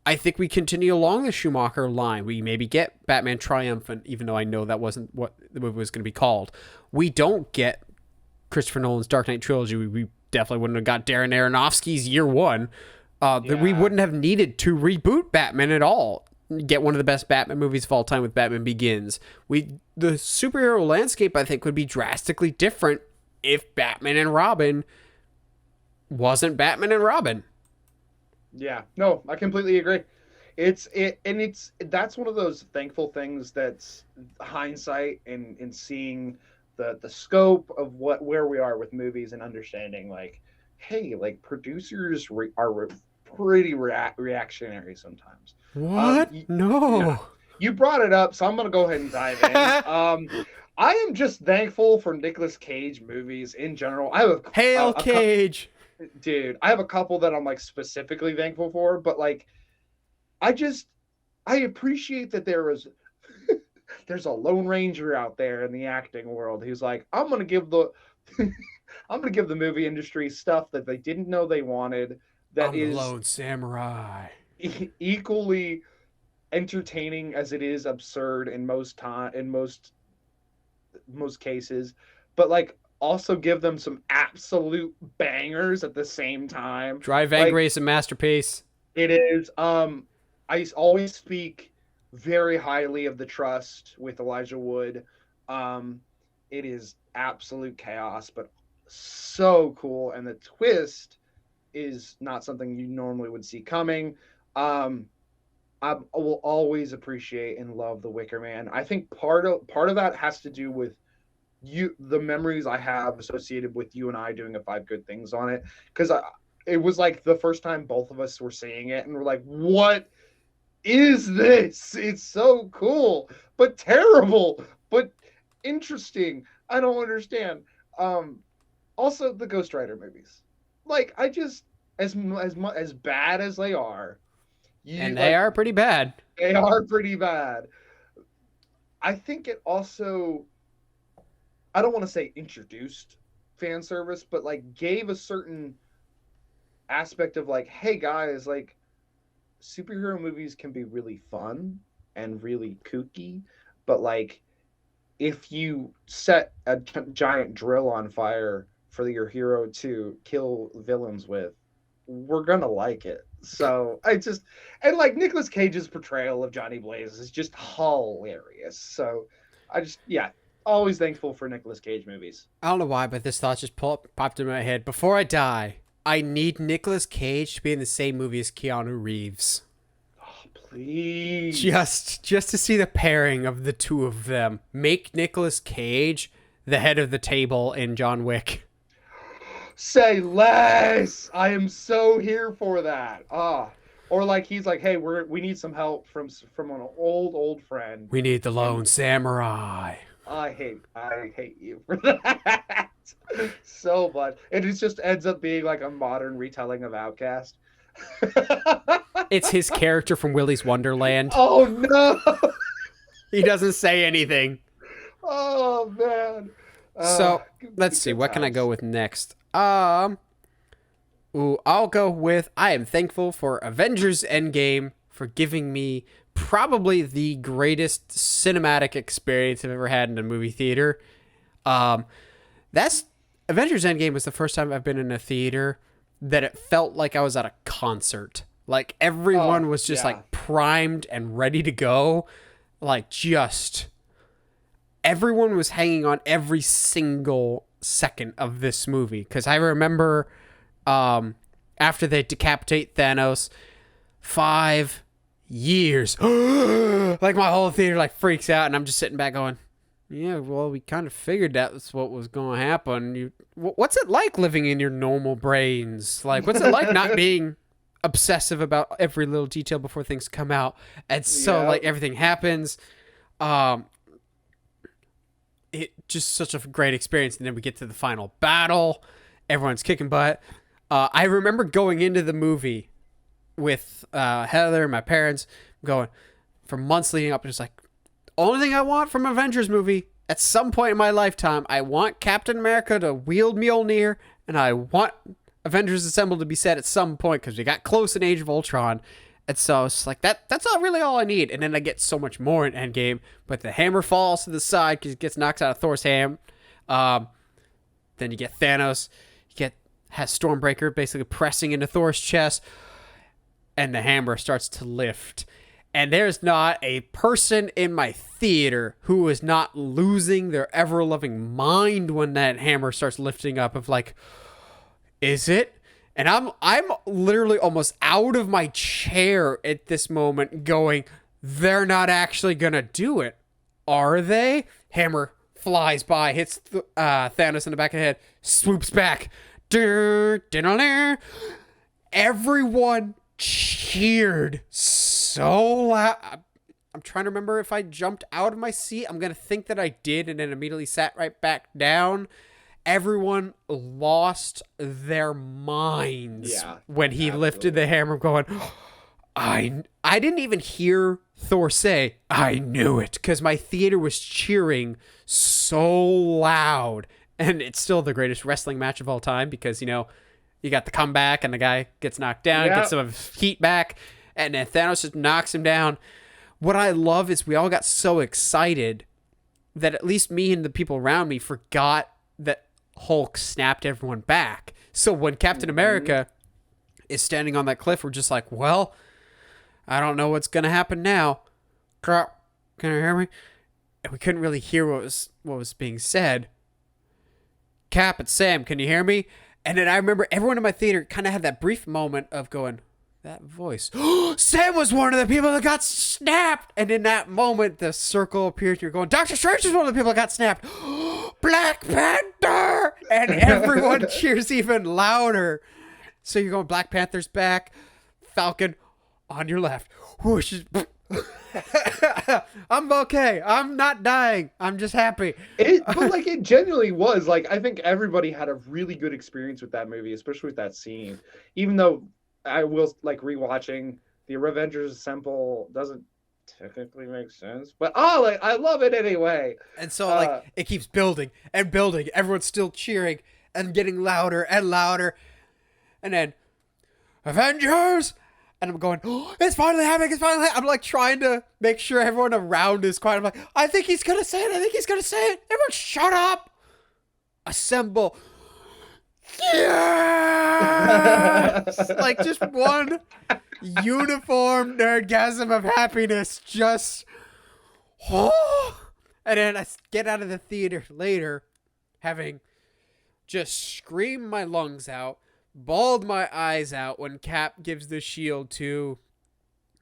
I think we continue along the Schumacher line. We maybe get Batman Triumphant, even though I know that wasn't what the movie was going to be called. We don't get Christopher Nolan's Dark Knight trilogy. We definitely wouldn't have got Darren Aronofsky's Year One. We wouldn't have needed to reboot Batman at all. Get one of the best Batman movies of all time with Batman Begins. The superhero landscape, I think, would be drastically different if Batman and Robin wasn't Batman and Robin. Yeah, no, I completely agree. That's one of those thankful things that's hindsight and seeing the scope of where we are with movies and understanding like, hey, like producers are pretty reactionary sometimes. What? No. Yeah. You brought it up, so I'm gonna go ahead and dive in. I am just thankful for Nicolas Cage movies in general. I have Hail Cage. Dude, I have a couple that I'm like specifically thankful for, but like I appreciate that there's a Lone Ranger out there in the acting world who's like, I'm gonna give the movie industry stuff that they didn't know they wanted. That is the Lone Samurai. Equally entertaining as it is absurd in most cases, but like also give them some absolute bangers at the same time. Drive Angry is a masterpiece. It is. I always speak very highly of the Trust with Elijah Wood. It is absolute chaos, but so cool, and the twist is not something you normally would see coming. I will always appreciate and love the Wicker Man. I think part of that has to do with the memories I have associated with you and I doing a Five Good Things on it, because it was like the first time both of us were seeing it and we're like, what is this? It's so cool but terrible but interesting. I don't understand. Also the Ghost Rider movies, like, I just, as bad as they are, and they are pretty bad. They are pretty bad. I think it also, I don't want to say introduced fan service, but like gave a certain aspect of like, hey guys, like, superhero movies can be really fun and really kooky, but like, if you set a giant drill on fire for your hero to kill villains with, we're gonna like it. So and like Nicolas Cage's portrayal of Johnny Blaze is just hilarious. So yeah, always thankful for Nicolas Cage movies. I don't know why, but this thought just popped in my head. Before I die, I need Nicolas Cage to be in the same movie as Keanu Reeves. Oh, please. Just to see the pairing of the two of them. Make Nicolas Cage the head of the table in John Wick. Say less. I am so here for that. Or like, he's like, hey, we need some help from an old friend. We need the lone samurai. I hate you for that so much. And it just ends up being like a modern retelling of Outcast. It's his character from Willy's Wonderland. Oh no. He doesn't say anything. Oh man. So let's see, what can I go with next? I'll go with, I am thankful for Avengers End Game for giving me probably the greatest cinematic experience I've ever had in a movie theater. That's Avengers End Game was the first time I've been in a theater that it felt like I was at a concert. Like everyone was just like primed and ready to go. Like just everyone was hanging on every single second of this movie, because I remember after they decapitate Thanos, 5 years, like my whole theater like freaks out, and I'm just sitting back going, yeah, well, we kind of figured that's what was going to happen. What's it like living in your normal brains? Like, what's it like not being obsessive about every little detail before things come out? And so like everything happens. It just such a great experience, and then we get to the final battle. Everyone's kicking butt. I remember going into the movie with Heather and my parents, going for months leading up, and it's like, only thing I want from an Avengers movie at some point in my lifetime, I want Captain America to wield Mjolnir, and I want Avengers Assemble to be set at some point, because we got close in Age of Ultron. And so it's like, that's not really all I need. And then I get so much more in Endgame, but the hammer falls to the side because it gets knocked out of Thor's hand. Then you get Thanos. Has Stormbreaker basically pressing into Thor's chest, and the hammer starts to lift. And there's not a person in my theater who is not losing their ever-loving mind when that hammer starts lifting up, of like, is it? And I'm literally almost out of my chair at this moment going, they're not actually going to do it, are they? Hammer flies by, hits Thanos in the back of the head, swoops back. Everyone cheered so loud. I'm trying to remember if I jumped out of my seat. I'm going to think that I did, and then immediately sat right back down. Everyone lost their minds when he lifted the hammer, going, I didn't even hear Thor say, I knew it, because my theater was cheering so loud. And it's still the greatest wrestling match of all time, because, you know, you got the comeback and the guy gets knocked down, gets some of his heat back, and then Thanos just knocks him down. What I love is we all got so excited that at least me and the people around me forgot that Hulk snapped everyone back. So when Captain America is standing on that cliff, we're just like, well, I don't know what's going to happen now. Cap, can you hear me? And we couldn't really hear what was being said. Cap, it's Sam, can you hear me? And then I remember everyone in my theater kind of had that brief moment of going, that voice. Sam was one of the people that got snapped. And in that moment, the circle appeared. You're going, Doctor Strange was one of the people that got snapped. Black Panther! And everyone cheers even louder. So you're going, Black Panther's back. Falcon on your left. Whoosh. I'm okay. I'm not dying. I'm just happy. But like it genuinely was like I think everybody had a really good experience with that movie, especially with that scene. Even though I will like rewatching the Avengers Assemble doesn't technically make sense, but like I love it anyway. And so like it keeps building and building. Everyone's still cheering and getting louder and louder. And then Avengers. And I'm going, oh, it's finally happening. It's finally happening. I'm like trying to make sure everyone around is quiet. I'm like, I think he's going to say it. I think he's going to say it. Everyone shut up. Assemble. Yes! Like just one uniform nerdgasm of happiness. Just, oh. And then I get out of the theater later having just screamed my lungs out. Bawled my eyes out when Cap gives the shield to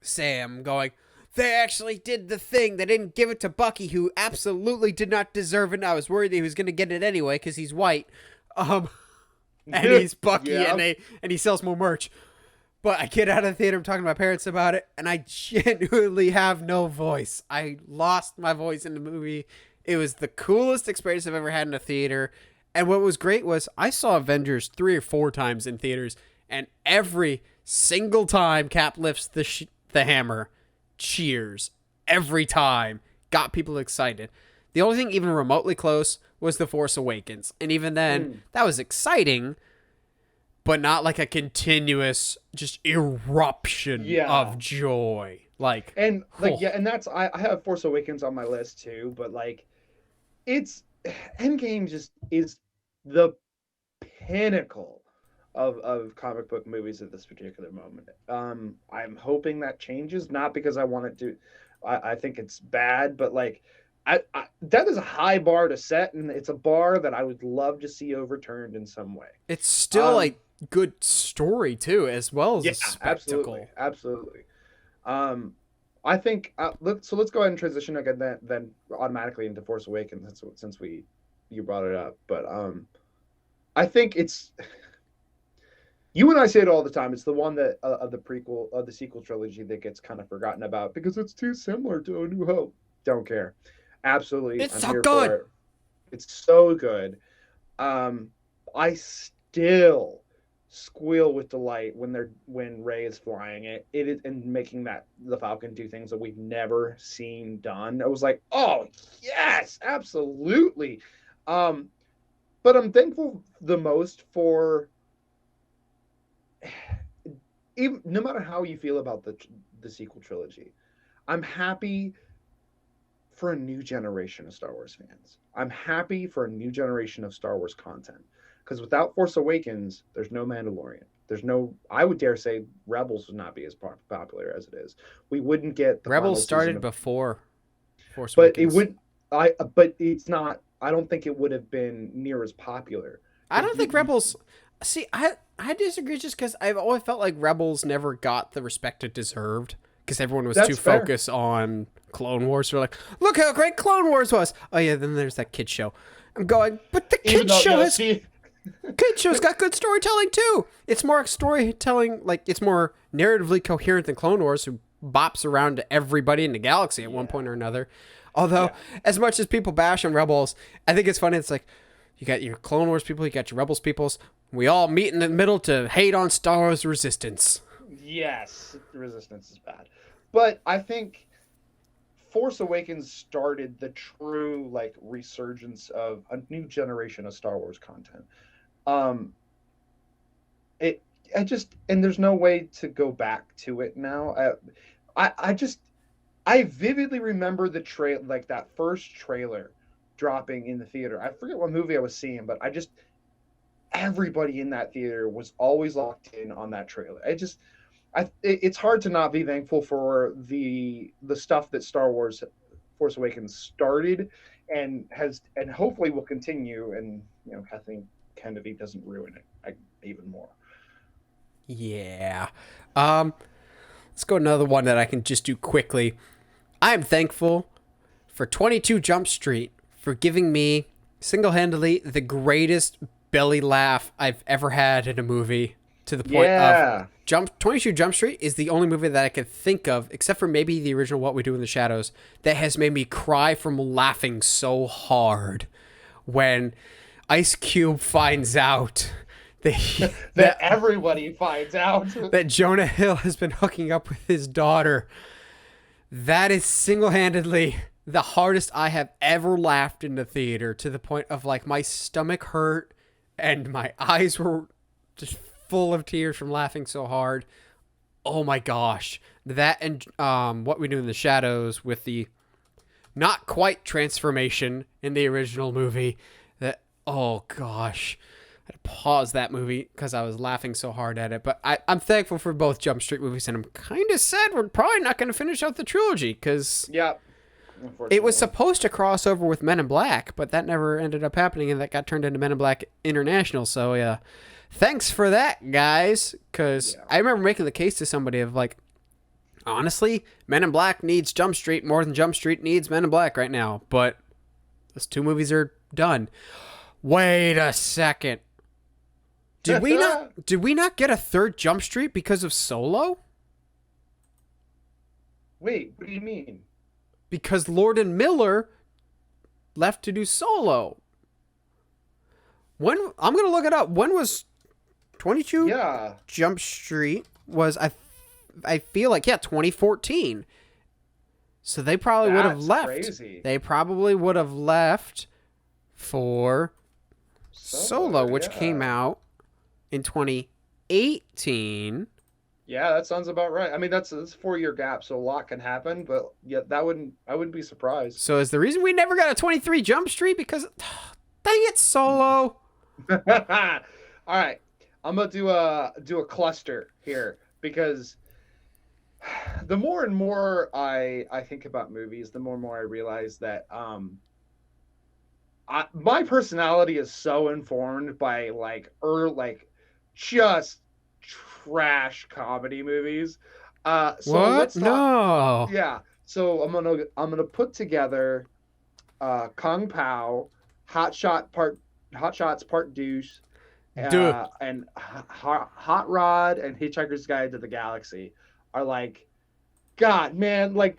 Sam, going, they actually did the thing. They didn't give it to Bucky, who absolutely did not deserve it. And I was worried that he was going to get it anyway because he's white. And he's Bucky, yeah. and he sells more merch. But I get out of the theater, I'm talking to my parents about it, and I genuinely have no voice. I lost my voice in the movie. It was the coolest experience I've ever had in a theater. And what was great was I saw Avengers 3 or 4 times in theaters, and every single time Cap lifts the hammer, cheers. Every time. Got people excited. The only thing even remotely close was The Force Awakens. And even then, that was exciting, but not like a continuous just eruption of joy. And that's I have Force Awakens on my list too, but like it's End Game just is the pinnacle of comic book movies at this particular moment. I'm hoping that changes, not because I want it to. I think it's bad, but like, that is a high bar to set, and it's a bar that I would love to see overturned in some way. It's still like good story too, as well as a spectacle. Absolutely. I think let's go ahead and transition again then automatically into Force Awakens since you brought it up. But I think it's you and I say it all the time. It's the one that of the sequel trilogy that gets kind of forgotten about because it's too similar to A New Hope. Don't care. Absolutely, it's so good. It. It's so good. I still squeal with delight when Rey is flying it is and making the Falcon do things that we've never seen done. I was like, oh yes, absolutely. But I'm thankful the most for even no matter how you feel about the sequel trilogy, I'm happy for a new generation of Star Wars fans. I'm happy for a new generation of Star Wars content. Because without Force Awakens, there's no Mandalorian. There's no, I would dare say, Rebels would not be as popular as it is. We wouldn't get the Rebels started before Force Awakens. But but it's not. I don't think it would have been near as popular. I don't think Rebels. See, I disagree just because I've always felt like Rebels never got the respect it deserved because everyone was too focused on Clone Wars. We're like, look how great Clone Wars was. Oh yeah, then there's that kid show. I'm going, but the kid show is. Kid show's got good storytelling too. It's more storytelling, like it's more narratively coherent than Clone Wars, who bops around to everybody in the galaxy at one point or another. Although, as much as people bash on Rebels, I think it's funny. It's like you got your Clone Wars people, you got your Rebels peoples. We all meet in the middle to hate on Star Wars Resistance. Yes, Resistance is bad, but I think Force Awakens started the true like resurgence of a new generation of Star Wars content. And there's no way to go back to it now. I vividly remember the like that first trailer dropping in the theater. I forget what movie I was seeing, but everybody in that theater was always locked in on that trailer. it's hard to not be thankful for the stuff that Star Wars Force Awakens started and hopefully will continue, and Kathleen Kennedy doesn't ruin it even more. Yeah. Let's go another one that I can just do quickly. I am thankful for 22 Jump Street for giving me single-handedly the greatest belly laugh I've ever had in a movie, to the point of 22 Jump Street is the only movie that I could think of, except for maybe the original What We Do in the Shadows, that has made me cry from laughing so hard when Ice Cube finds out that everybody finds out that Jonah Hill has been hooking up with his daughter. That is single-handedly the hardest I have ever laughed in the theater, to the point of like my stomach hurt and my eyes were just full of tears from laughing so hard. Oh my gosh. That and What We Do in the Shadows, with the not quite transformation in the original movie. That, oh gosh. I had to pause that movie because I was laughing so hard at it. But I'm thankful for both Jump Street movies, and I'm kind of sad we're probably not going to finish out the trilogy, because it was supposed to cross over with Men in Black, but that never ended up happening, and that got turned into Men in Black International. So yeah, thanks for that, guys, because I remember making the case to somebody of like, honestly, Men in Black needs Jump Street more than Jump Street needs Men in Black right now. But those two movies are done. Wait a second. Did we not get a third Jump Street because of Solo? Wait, what do you mean? Because Lord and Miller left to do Solo. When I'm gonna look it up. When was 22 Jump Street? Was I feel like 2014. So they probably would have left. Crazy. They probably would have left for Solo, which came out in 2018. Yeah, that sounds about right. I mean, that's a 4-year gap, so a lot can happen, but yeah, I wouldn't be surprised. So is the reason we never got a 23 Jump Street because dang it, Solo. All right. I'm going to do a cluster here, because the more and more I think about movies, the more and more I realize that my personality is so informed by just trash comedy movies. So what? No. Yeah. So I'm gonna put together Kung Pao, Hot Shots Part Deuce, and Hot Rod and Hitchhiker's Guide to the Galaxy are like, God, man, like,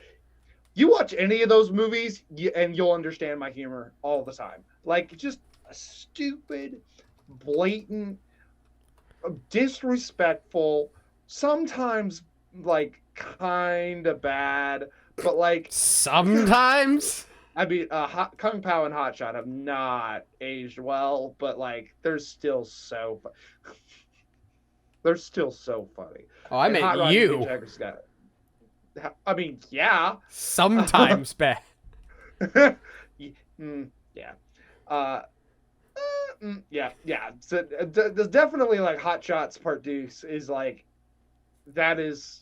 you watch any of those movies and you'll understand my humor all the time. Like, just a stupid, blatant, disrespectful, sometimes like kind of bad, but like sometimes. I mean, Kung Pao and Hot Shot have not aged well, but like they're still so funny. Oh, I meant you. I mean, yeah. Sometimes bad. Yeah. Yeah. So there's definitely like Hot Shots Part Deuce is like, that is,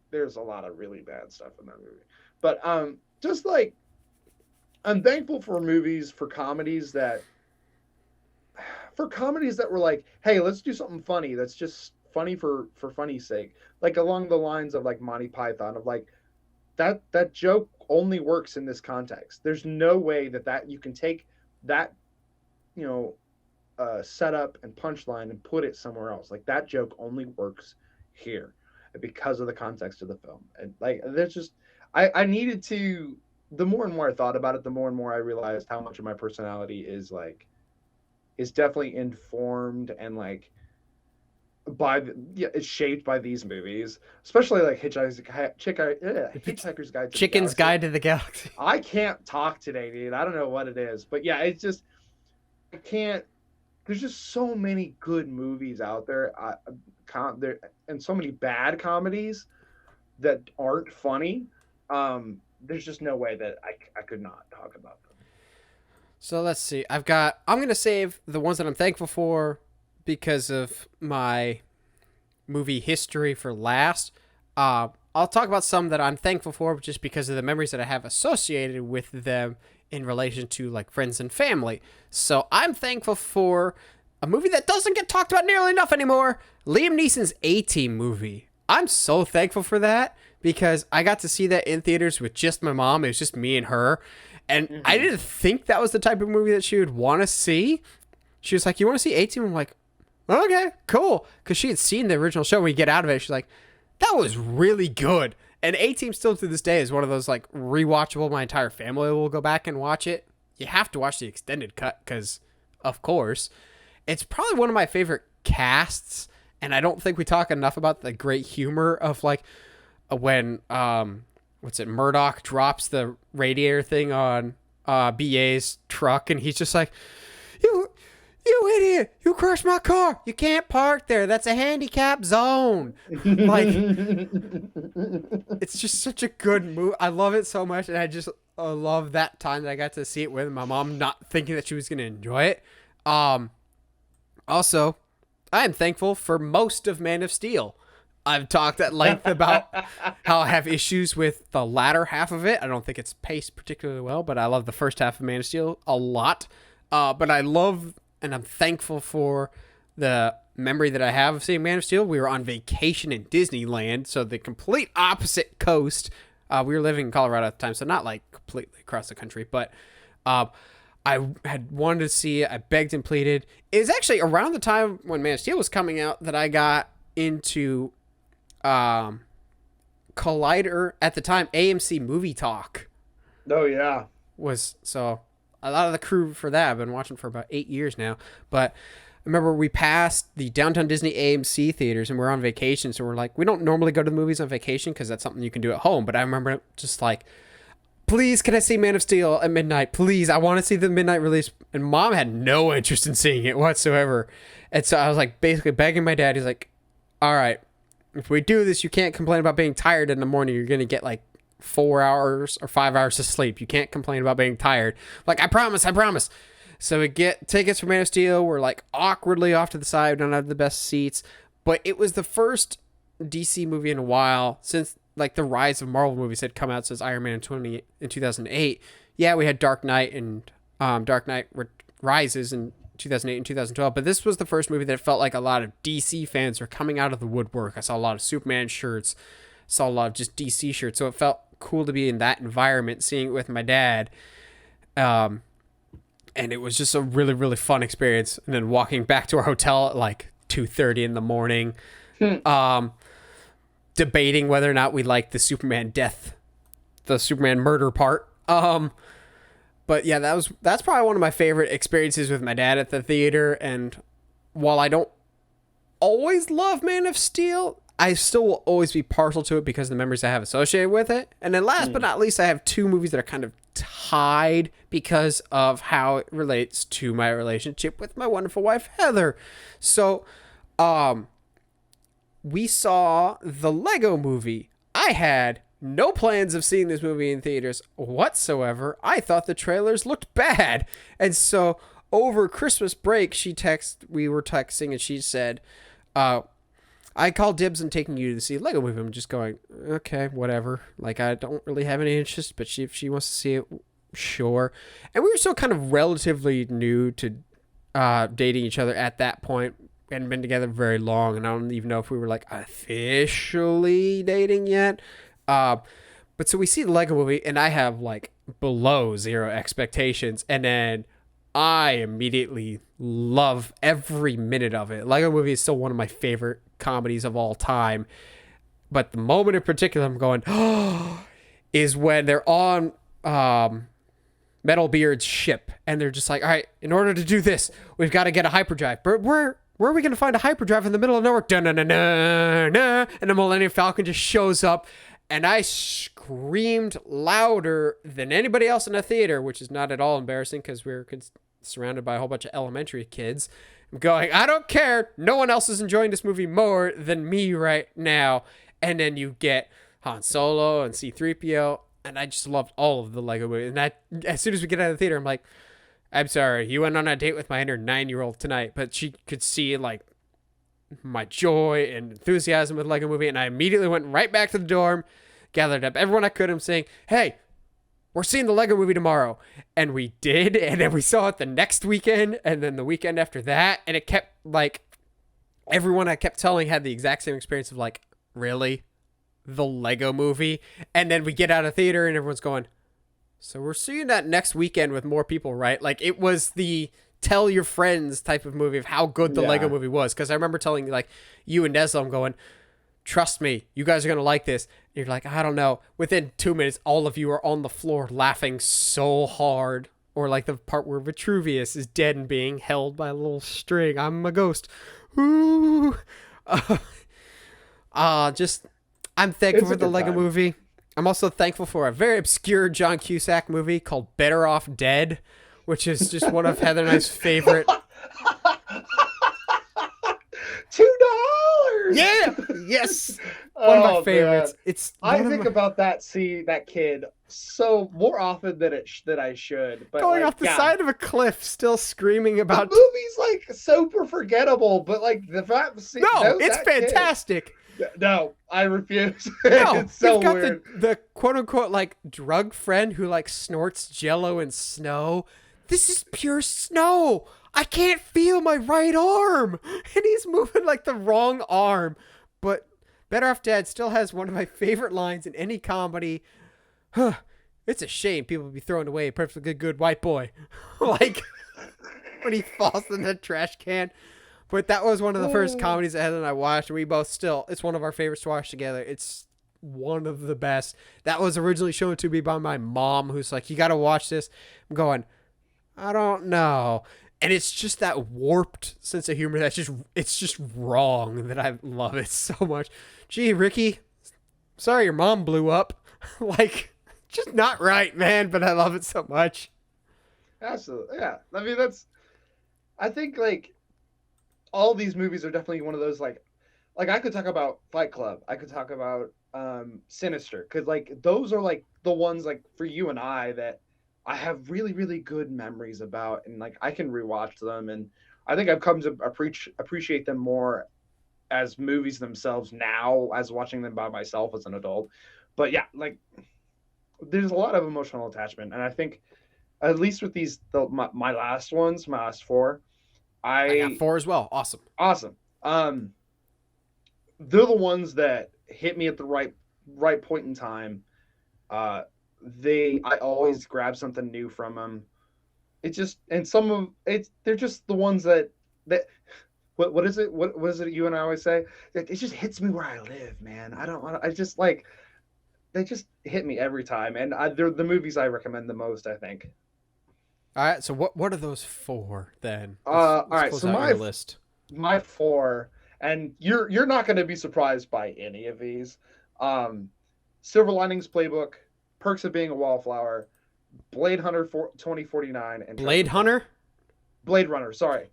there's a lot of really bad stuff in that movie. But just like, I'm thankful for comedies that were like, hey, let's do something funny that's just funny for funny's sake. Like along the lines of like Monty Python, of like, that joke only works in this context. There's no way that you can take that, setup and punchline and put it somewhere else. Like, that joke only works here because of the context of the film. And like, there's just, I needed to, the more and more I thought about it, the more and more I realized how much of my personality is definitely informed and like it's shaped by these movies, especially like Hitchhiker's Guide to Chicken's Guide to the Galaxy. I can't talk today, dude. I don't know what it is, but yeah, it's just, I can't. There's just so many good movies out there, and so many bad comedies that aren't funny. There's just no way that I could not talk about them. So let's see. I'm going to save the ones that I'm thankful for because of my movie history for last. I'll talk about some that I'm thankful for just because of the memories that I have associated with them in relation to like friends and family. So I'm thankful for a movie that doesn't get talked about nearly enough anymore, Liam Neeson's A-Team movie. I'm so thankful for that because I got to see that in theaters with just my mom. It was just me and her. And I didn't think that was the type of movie that she would want to see. She was like, you want to see A-Team? I'm like, okay, cool. Because she had seen the original show. When we get out of it, she's like, that was really good. And A-Team still to this day is one of those like rewatchable. My entire family will go back and watch it. You have to watch the extended cut because, of course, it's probably one of my favorite casts. And I don't think we talk enough about the great humor of like when Murdoch drops the radiator thing on BA's truck, and he's just like, you idiot, you crushed my car, you can't park there, that's a handicap zone. Like, it's just such a good movie. I love it so much, and I just love that time that I got to see it with my mom, not thinking that she was going to enjoy it. Also, I am thankful for most of Man of Steel. I've talked at length about how I have issues with the latter half of it. I don't think it's paced particularly well, but I love the first half of Man of Steel a lot. But I love and I'm thankful for the memory that I have of seeing Man of Steel. We were on vacation in Disneyland, so the complete opposite coast. We were living in Colorado at the time, so not like completely across the country, but I had wanted to see it. I begged and pleaded. It was actually around the time when Man of Steel was coming out that I got into Collider at the time. AMC Movie Talk. Oh yeah, was so a lot of the crew for that I've been watching for about 8 years now. But I remember we passed the Downtown Disney AMC theaters and we're on vacation, so we're like, we don't normally go to the movies on vacation because that's something you can do at home. But I remember just like, please, can I see Man of Steel at midnight? Please, I want to see the midnight release. And Mom had no interest in seeing it whatsoever. And so I was like basically begging my dad. He's like, all right, if we do this, you can't complain about being tired in the morning. You're going to get like 4 hours or 5 hours of sleep. You can't complain about being tired. Like, I promise. So we get tickets for Man of Steel. We're like awkwardly off to the side. We don't have the best seats. But it was the first DC movie in a while since like the rise of Marvel movies had come out since Iron Man in 2008. Yeah, we had Dark Knight and Dark Knight Rises in 2008 and 2012, but this was the first movie that felt like a lot of DC fans were coming out of the woodwork. I saw a lot of Superman shirts, saw a lot of just DC shirts, so it felt cool to be in that environment, seeing it with my dad. And it was just a really, really fun experience. And then walking back to our hotel at like 2:30 in the morning, debating whether or not we liked the Superman murder part. But yeah, that's probably one of my favorite experiences with my dad at the theater. And while I don't always love Man of Steel, I still will always be partial to it because of the memories I have associated with it. And then last but not least, I have two movies that are kind of tied because of how it relates to my relationship with my wonderful wife, Heather. So, we saw the Lego Movie. I had no plans of seeing this movie in theaters whatsoever. I thought the trailers looked bad. And so over Christmas break, we were texting and she said, I called dibs on taking you to see Lego Movie. I'm just going, okay, whatever. Like, I don't really have any interest, but if she wants to see it, sure. And we were still kind of relatively new to dating each other at that point. We hadn't been together very long, and I don't even know if we were like officially dating yet. But so we see the Lego Movie, and I have like below zero expectations, and then I immediately love every minute of it. Lego Movie is still one of my favorite comedies of all time. But the moment in particular I'm going, oh, is when they're on Metalbeard's ship, and they're just like, all right, in order to do this, we've got to get a hyperdrive. But where are we going to find a hyperdrive in the middle of nowhere? Dun-dun-dun-dun-dun. And the Millennium Falcon just shows up, and I screamed louder than anybody else in the theater, which is not at all embarrassing because we were surrounded by a whole bunch of elementary kids. I'm going, I don't care. No one else is enjoying this movie more than me right now. And then you get Han Solo and C-3PO, and I just loved all of the Lego movies. And as soon as we get out of the theater, I'm like, I'm sorry, you went on a date with my inner 9-year-old tonight, but she could see like my joy and enthusiasm with Lego Movie, and I immediately went right back to the dorm, gathered up everyone I could. I'm saying, hey, we're seeing the Lego Movie tomorrow. And we did, and then we saw it the next weekend, and then the weekend after that, and it kept, like, everyone I kept telling had the exact same experience of, like, really? The Lego Movie? And then we get out of theater, and everyone's going, so we're seeing that next weekend with more people, right? Like, it was the tell your friends type of movie of how good the Lego Movie was. Because I remember telling, like, you and Nesla, I'm going, trust me, you guys are going to like this. And you're like, I don't know. Within 2 minutes, all of you are on the floor laughing so hard. Or like the part where Vitruvius is dead and being held by a little string. I'm a ghost. Ooh. I'm thankful for the Lego Movie. I'm also thankful for a very obscure John Cusack movie called Better Off Dead, which is just one of Heather and I's favorite. $2. Yeah. Yes. One of my favorites. Man. I think about that kid so more often than I should. But going off the side of a cliff, still screaming about. The movie's like super forgettable, but like the fact. It's fantastic. No, I refuse. No, it's so he's got weird. the quote unquote like drug friend who like snorts Jello and snow. This is pure snow. I can't feel my right arm, and he's moving like the wrong arm. But Better Off Dead still has one of my favorite lines in any comedy. It's a shame people would be throwing away a perfectly good white boy. Like when he falls in the trash can. But that was one of the first comedies that Heather and I watched. We both it's one of our favorites to watch together. It's one of the best. That was originally shown to me by my mom, who's like, you got to watch this. I'm going, I don't know. And it's just that warped sense of humor it's just wrong that I love it so much. Gee, Ricky, sorry your mom blew up. Like, just not right, man, but I love it so much. Absolutely. Yeah. I mean, I think like all these movies are definitely one of those like I could talk about Fight Club. I could talk about Sinister, because like those are like the ones like for you and I that I have really, really good memories about, and like I can rewatch them, and I think I've come to appreciate them more as movies themselves now, as watching them by myself as an adult. But yeah, like there's a lot of emotional attachment, and I think at least with these my last ones, my last four, I got 4 as well. Awesome. They're the ones that hit me at the right point in time. I always grab something new from them. They're just the ones that what is it? What is it you and I always say? It just hits me where I live, man. I just like, they just hit me every time. And they're the movies I recommend the most, I think. All right. So what are those 4 then? All right. So my 4, and you're not going to be surprised by any of these. Silver Linings Playbook, Perks of Being a Wallflower, Blade Hunter 2049, and Blade Runner. Sorry.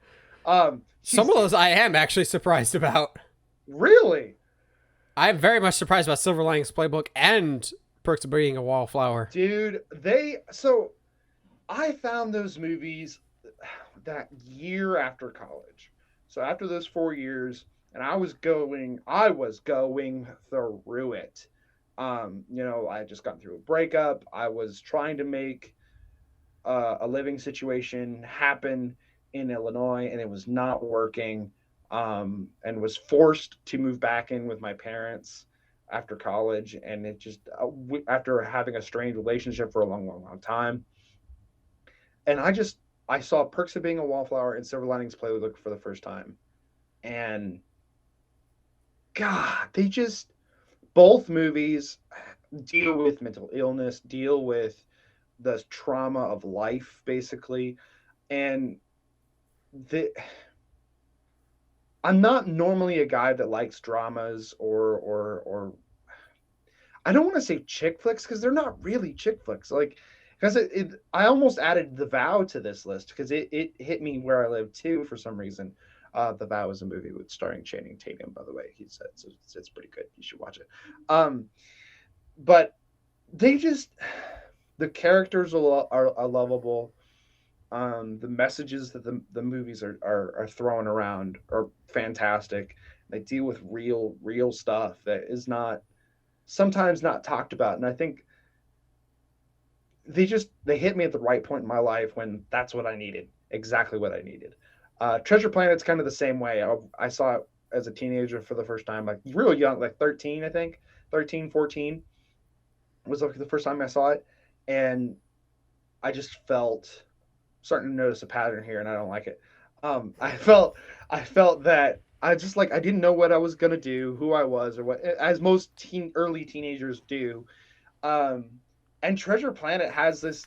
Some of those I am actually surprised about. Really? I'm very much surprised about Silver Linings Playbook and Perks of Being a Wallflower. Dude, I found those movies that year after college. So after those 4 years, and I was going through it. I had just gotten through a breakup. I was trying to make a living situation happen in Illinois, and it was not working, and was forced to move back in with my parents after college. And it just, after having a strained relationship for a long time. And I saw Perks of Being a Wallflower and Silver Linings Playbook for the first time. And God, both movies deal with mental illness, deal with the trauma of life, basically. And I'm not normally a guy that likes dramas or I don't want to say chick flicks, because they're not really chick flicks. Like, because I almost added The Vow to this list because it hit me where I live too for some reason. The Vow is a movie starring Channing Tatum, by the way. He said it's pretty good. You should watch it. But the characters are lovable. The messages that the movies are throwing around are fantastic. They deal with real stuff that is not sometimes not talked about, and I think they hit me at the right point in my life when that's what I needed, exactly what I needed. Treasure Planet's kind of the same way. I saw it as a teenager for the first time, like real young, like 13, I think, 13, 14 was like the first time I saw it, and I just felt starting to notice a pattern here, and I don't like it. I felt that I just like I didn't know what I was gonna do, who I was, or what, as most early teenagers do. Um, and Treasure Planet has this,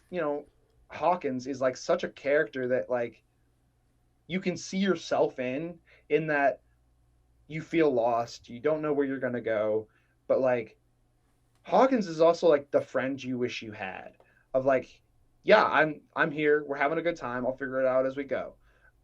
Hawkins is like such a character that like you can see yourself in that you feel lost, you don't know where you're gonna go, but like Hawkins is also like the friend you wish you had of like, yeah, I'm here, we're having a good time, I'll figure it out as we go.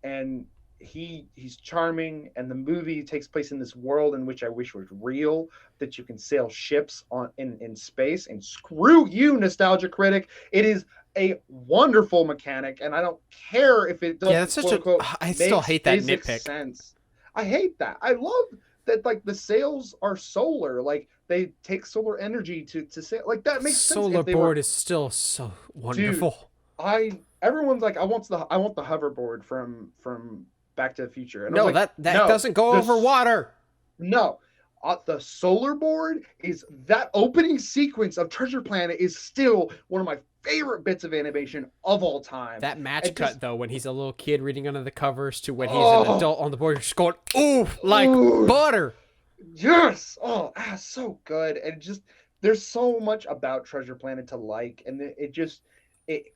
And he's charming, and the movie takes place in this world in which I wish was real, that you can sail ships on in space. And screw you, nostalgia critic. It is a wonderful mechanic, and I don't care if it doesn't. Yeah, that's such a. I still hate that nitpick. Sense. I hate that. I love that like the sails are solar, like they take solar energy to sail. Like that makes sense. Solar board is still so wonderful. Dude, everyone's like, I want the hoverboard from Back to the Future. And no, like, that doesn't go over water. No. The solar board is that opening sequence of Treasure Planet is still one of my favorite bits of animation of all time. That match cut, though, when he's a little kid reading under the covers to when he's an adult on the board, just going, ooh, like butter. Yes. Oh, so good. And just, there's so much about Treasure Planet to like. And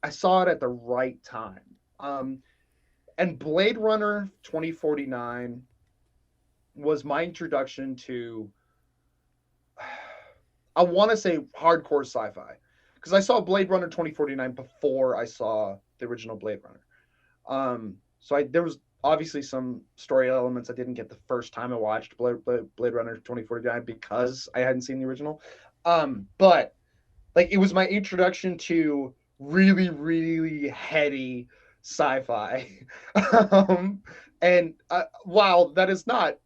I saw it at the right time. And Blade Runner 2049 was my introduction to, I want to say hardcore sci-fi, because I saw Blade Runner 2049 before I saw the original Blade Runner. There was obviously some story elements I didn't get the first time I watched Blade Runner 2049 because I hadn't seen the original. But like it was my introduction to really, really heady sci-fi. And while that is not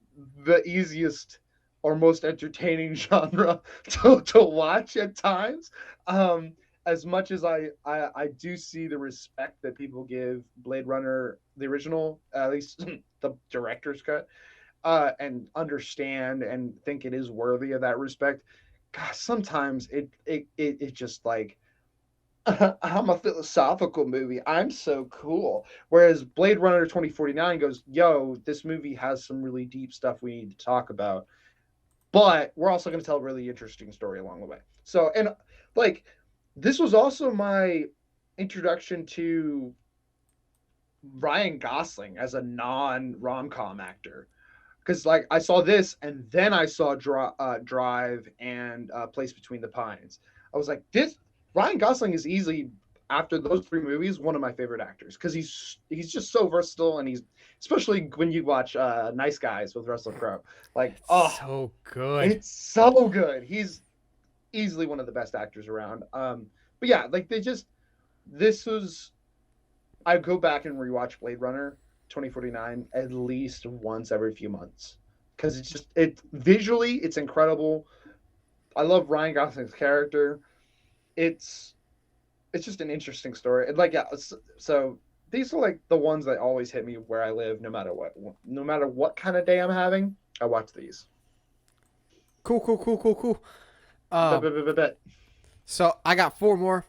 the easiest or most entertaining genre to watch at times, as much as I do see the respect that people give Blade Runner, the original, at least the director's cut, and understand and think it is worthy of that respect, gosh, sometimes it just like, I'm a philosophical movie, I'm so cool. Whereas Blade Runner 2049 goes, yo, this movie has some really deep stuff we need to talk about, but we're also going to tell a really interesting story along the way. So, and like, this was also my introduction to Ryan Gosling as a non-rom-com actor. Because like I saw this, and then I saw Drive and Place Between the Pines. I was like, Ryan Gosling is easily, after those three movies, one of my favorite actors, because he's just so versatile, and he's, especially when you watch Nice Guys with Russell Crowe, like, oh, so good. It's so good. He's easily one of the best actors around. But yeah, like I go back and rewatch Blade Runner 2049 at least once every few months, because visually it's incredible. I love Ryan Gosling's character. It's just an interesting story. And like, yeah, so these are like the ones that always hit me where I live, no matter what kind of day I'm having, I watch these. Cool. So I got four more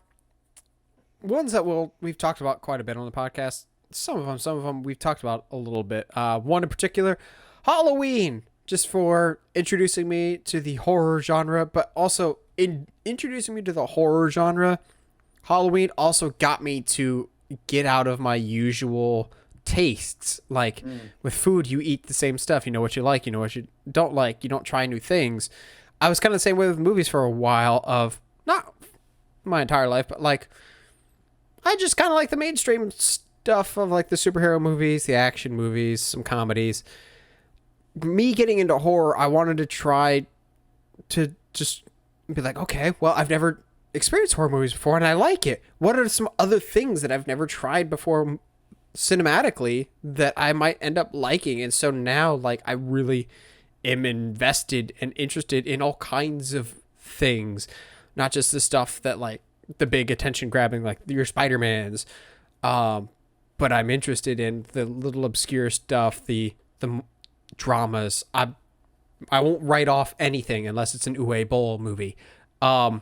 ones that we've talked about quite a bit on the podcast. Some of them we've talked about a little bit. One in particular, Halloween, just for introducing me to the horror genre, but also in introducing me to the horror genre, Halloween also got me to get out of my usual tastes. Like with food, you eat the same stuff. You know what you like, you know what you don't like. You don't try new things. I was kind of the same way with movies for a while, of not my entire life, but like I just kind of like the mainstream stuff of like the superhero movies, the action movies, some comedies. Me getting into horror, I wanted to try to just be like, okay, well, I've never experienced horror movies before and I like it. What are some other things that I've never tried before cinematically that I might end up liking? And so now, like, I really am invested and interested in all kinds of things, not just the stuff that, like, the big attention grabbing, like your Spider-Mans, but I'm interested in the little obscure stuff, the dramas. I won't write off anything unless it's an Uwe Boll movie. In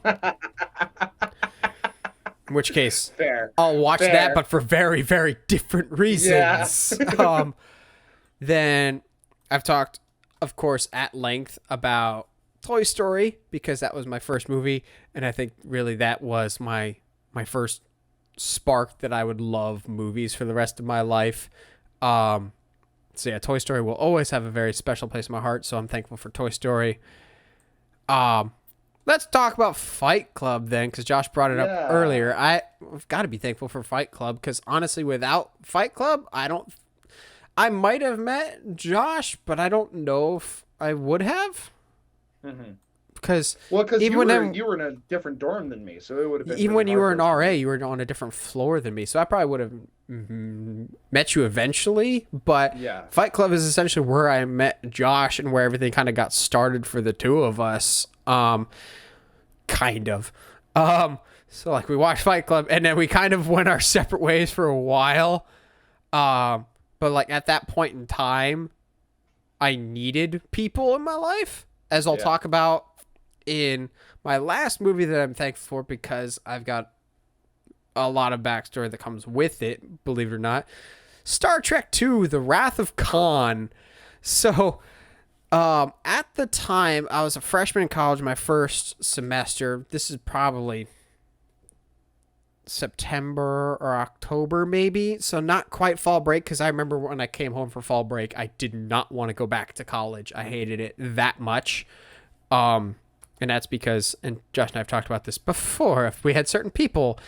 which case, I'll watch that, but for very, very different reasons. Yeah. Then I've talked, of course, at length about Toy Story, because that was my first movie, and I think really that was my first spark that I would love movies for the rest of my life. So yeah, Toy Story will always have a very special place in my heart, so I'm thankful for Toy Story. Let's talk about Fight Club then, because Josh brought it up earlier. I've got to be thankful for Fight Club, because honestly, without Fight Club, I might have met Josh, but I don't know if I would have. Mm-hmm. Because you were in a different dorm than me, so it would have been even when you were an RA, you were on a different floor than me, so I probably would have met you eventually. But Fight Club is essentially where I met Josh and where everything kind of got started for the two of us. Kind of. So like we watched Fight Club and then we kind of went our separate ways for a while. But like at that point in time, I needed people in my life, as I'll talk about in my last movie that I'm thankful for, because I've got a lot of backstory that comes with it, believe it or not. Star Trek II, The Wrath of Khan. So, at the time, I was a freshman in college, my first semester. This is probably September or October, maybe. So not quite fall break, because I remember when I came home for fall break, I did not want to go back to college. I hated it that much. And that's because, and Josh and I have talked about this before, if we had certain people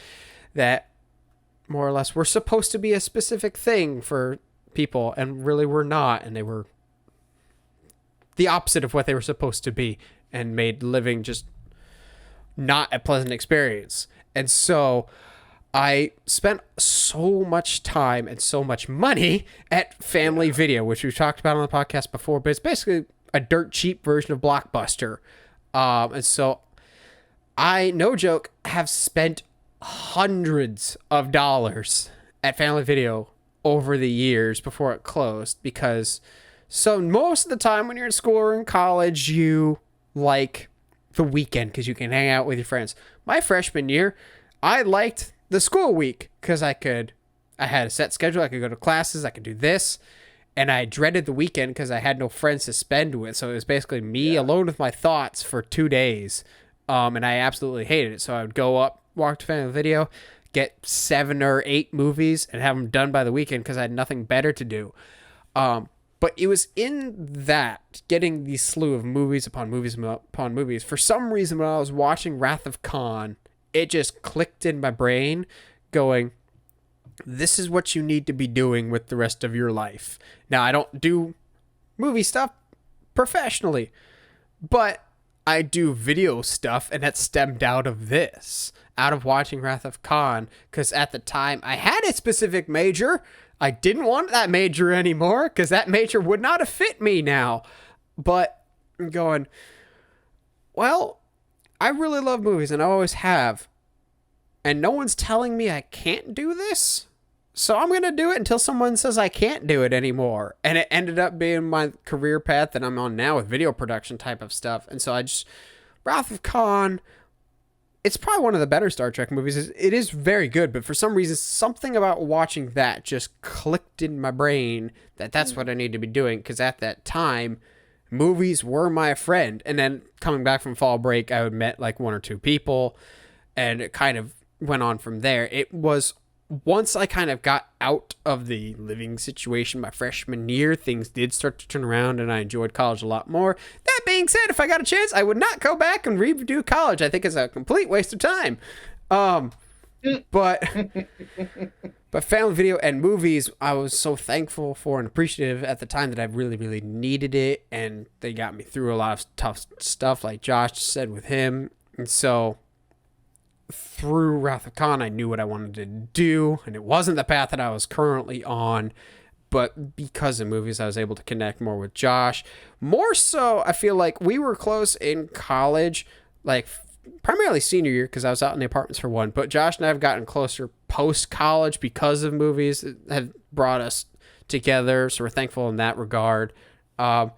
that more or less were supposed to be a specific thing for people and really were not, and they were the opposite of what they were supposed to be and made living just not a pleasant experience. And so I spent so much time and so much money at Family Video, which we've talked about on the podcast before, but it's basically a dirt cheap version of Blockbuster. And so I, no joke, have spent hundreds of dollars at Family Video over the years before it closed, because so most of the time when you're in school or in college, you like the weekend because you can hang out with your friends. My freshman year, I liked the school week because I had a set schedule. I could go to classes. I could do this. And I dreaded the weekend because I had no friends to spend with. So it was basically me alone with my thoughts for 2 days. And I absolutely hated it. So I would go up, walk to Family Video, get 7 or 8 movies, and have them done by the weekend because I had nothing better to do. But it was in that, getting these slew of movies upon movies upon movies. For some reason, when I was watching Wrath of Khan, it just clicked in my brain going, this is what you need to be doing with the rest of your life. Now, I don't do movie stuff professionally, but I do video stuff, and that stemmed out of this, out of watching Wrath of Khan, because at the time, I had a specific major. I didn't want that major anymore, because that major would not have fit me now. But I'm going, well, I really love movies, and I always have. And no one's telling me I can't do this. So I'm going to do it until someone says I can't do it anymore. And it ended up being my career path that I'm on now with video production type of stuff. And so Wrath of Khan, it's probably one of the better Star Trek movies. It is very good, but for some reason, something about watching that just clicked in my brain that that's what I need to be doing. Because at that time, movies were my friend. And then coming back from fall break, I would met like 1 or 2 people, and it kind of went on from there. It was once I kind of got out of the living situation my freshman year, things did start to turn around and I enjoyed college a lot more. That being said, if I got a chance, I would not go back and redo college. I think it's a complete waste of time. But Family Video and movies, I was so thankful for and appreciative at the time that I really, really needed it. And they got me through a lot of tough stuff, like Josh said with him. And so through Wrath of Khan, I knew what I wanted to do, and it wasn't the path that I was currently on. But because of movies, I was able to connect more with Josh. More so, I feel like we were close in college, like primarily senior year, because I was out in the apartments for one. But Josh and I have gotten closer post-college because of movies that have brought us together. So we're thankful in that regard. But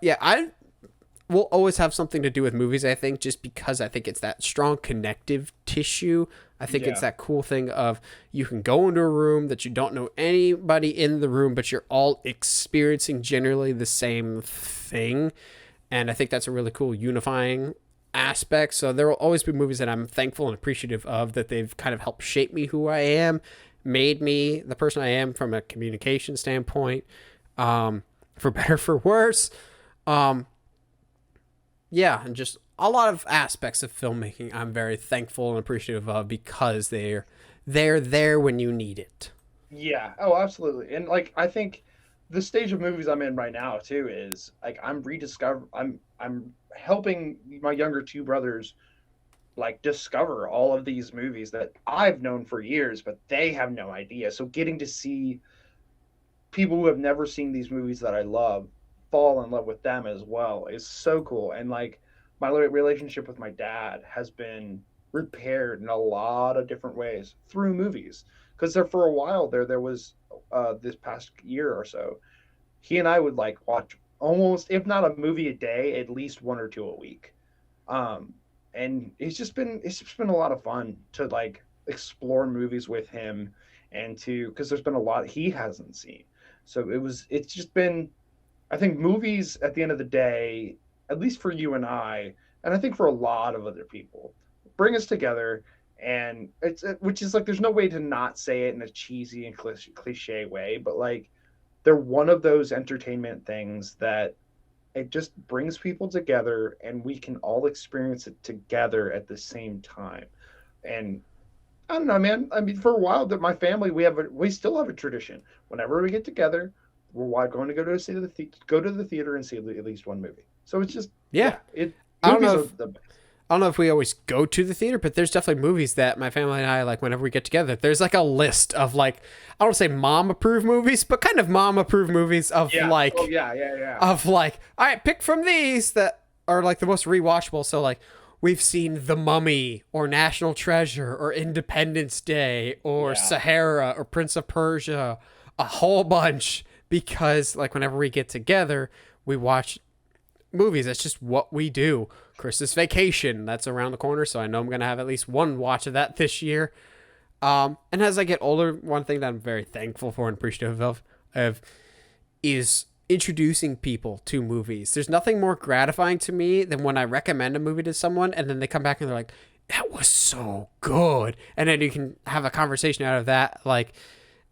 yeah, I will always have something to do with movies, I think, just because I think it's that strong connective tissue. I think it's that cool thing of you can go into a room that you don't know anybody in the room, but you're all experiencing generally the same thing. And I think that's a really cool unifying aspect. So there will always be movies that I'm thankful and appreciative of, that they've kind of helped shape me who I am, made me the person I am from a communication standpoint, for better, for worse. Yeah, and just a lot of aspects of filmmaking I'm very thankful and appreciative of, because they're there when you need it. Yeah. Oh, absolutely. And like I think the stage of movies I'm in right now too is like I'm helping my younger two brothers like discover all of these movies that I've known for years, but they have no idea. So getting to see people who have never seen these movies that I love fall in love with them as well is so cool. And like my relationship with my dad has been repaired in a lot of different ways through movies, because there for a while there was this past year or so, he and I would like watch almost, if not a movie a day, at least one or two a week. And it's just been a lot of fun to like explore movies with him, and to, because there's been a lot he hasn't seen. So it's just been, I think movies at the end of the day, at least for you and I think for a lot of other people, bring us together. And which is like, there's no way to not say it in a cheesy and cliche way, but like they're one of those entertainment things that it just brings people together, and we can all experience it together at the same time. And I don't know, man. I mean, for a while, that my family, we still have a tradition. Whenever we get together, we're going to go to the theater and see at least one movie. So it's just I don't know if we always go to the theater, but there's definitely movies that my family and I, like, whenever we get together, there's like a list of like, I don't want to say mom approved movies, but kind of mom approved movies of like, of like, all right, pick from these that are like the most rewatchable. So like, we've seen The Mummy or National Treasure or Independence Day or Sahara or Prince of Persia, a whole bunch, because like whenever we get together, we watch movies. That's just what we do. Christmas Vacation, that's around the corner, so I know I'm going to have at least one watch of that this year. And as I get older, one thing that I'm very thankful for and appreciative of is introducing people to movies. There's nothing more gratifying to me than when I recommend a movie to someone and then they come back and they're like, that was so good. And then you can have a conversation out of that. Like,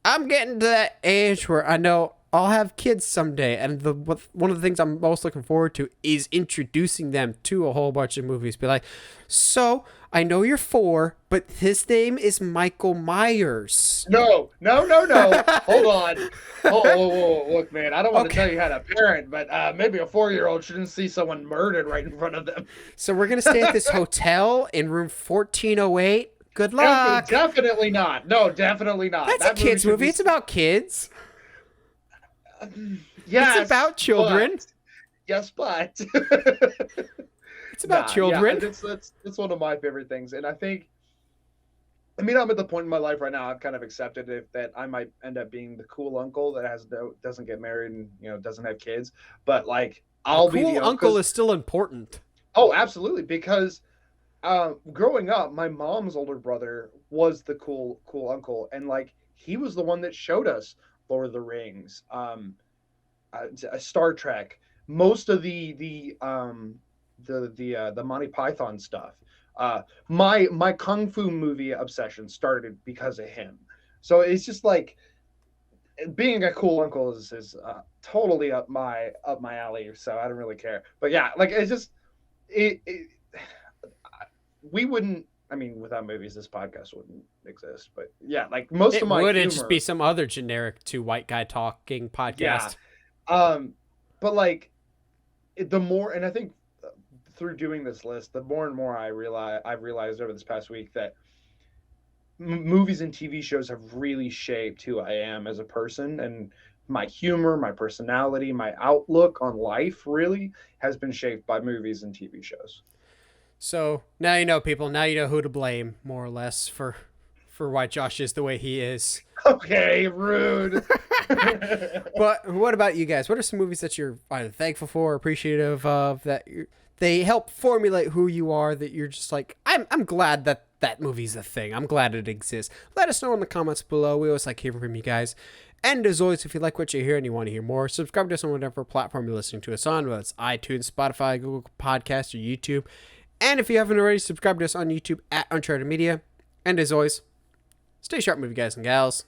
I'm getting to that age where I know I'll have kids someday, and one of the things I'm most looking forward to is introducing them to a whole bunch of movies. Be like, so I know you're 4, but his name is Michael Myers. No. Hold on. Oh, look, man, I don't want to tell you how to parent, but maybe a 4-year-old shouldn't see someone murdered right in front of them. So we're gonna stay at this hotel in room 1408. Good luck. Definitely not. No, definitely not. That's a kids movie. It's about kids. Yes, it's about children. But it's about children. Yeah, it's one of my favorite things, and I think, I mean, I'm at the point in my life right now, I've kind of accepted that I might end up being the cool uncle that doesn't get married and doesn't have kids, but like I'll be the uncle is still important. Oh, absolutely, because growing up, my mom's older brother was the cool uncle, and like he was the one that showed us Lord of the Rings, Star Trek, most of the Monty Python stuff. My kung fu movie obsession started because of him. So it's just like being a cool uncle is totally up my alley. So I don't really care. But yeah, like it's just we wouldn't. I mean, without movies, this podcast wouldn't exist. But yeah, like most of my humor, just be some other generic 2 white guy talking podcast. Yeah. But like the more, and I think through doing this list, the more and more I've realized over this past week that movies and TV shows have really shaped who I am as a person, and my humor, my personality, my outlook on life really has been shaped by movies and TV shows. So now you know, people. Now you know who to blame, more or less, for why Josh is the way he is. Okay, rude. But what about you guys? What are some movies that you're either thankful for, or appreciative of, that they help formulate who you are? That you're just like, I'm glad that that movie's a thing. I'm glad it exists. Let us know in the comments below. We always like hearing from you guys. And as always, if you like what you hear and you want to hear more, subscribe to us on whatever platform you're listening to us on, whether it's iTunes, Spotify, Google Podcasts, or YouTube. And if you haven't already, subscribe to us on YouTube at Uncharted Media. And as always, stay sharp, movie guys and gals.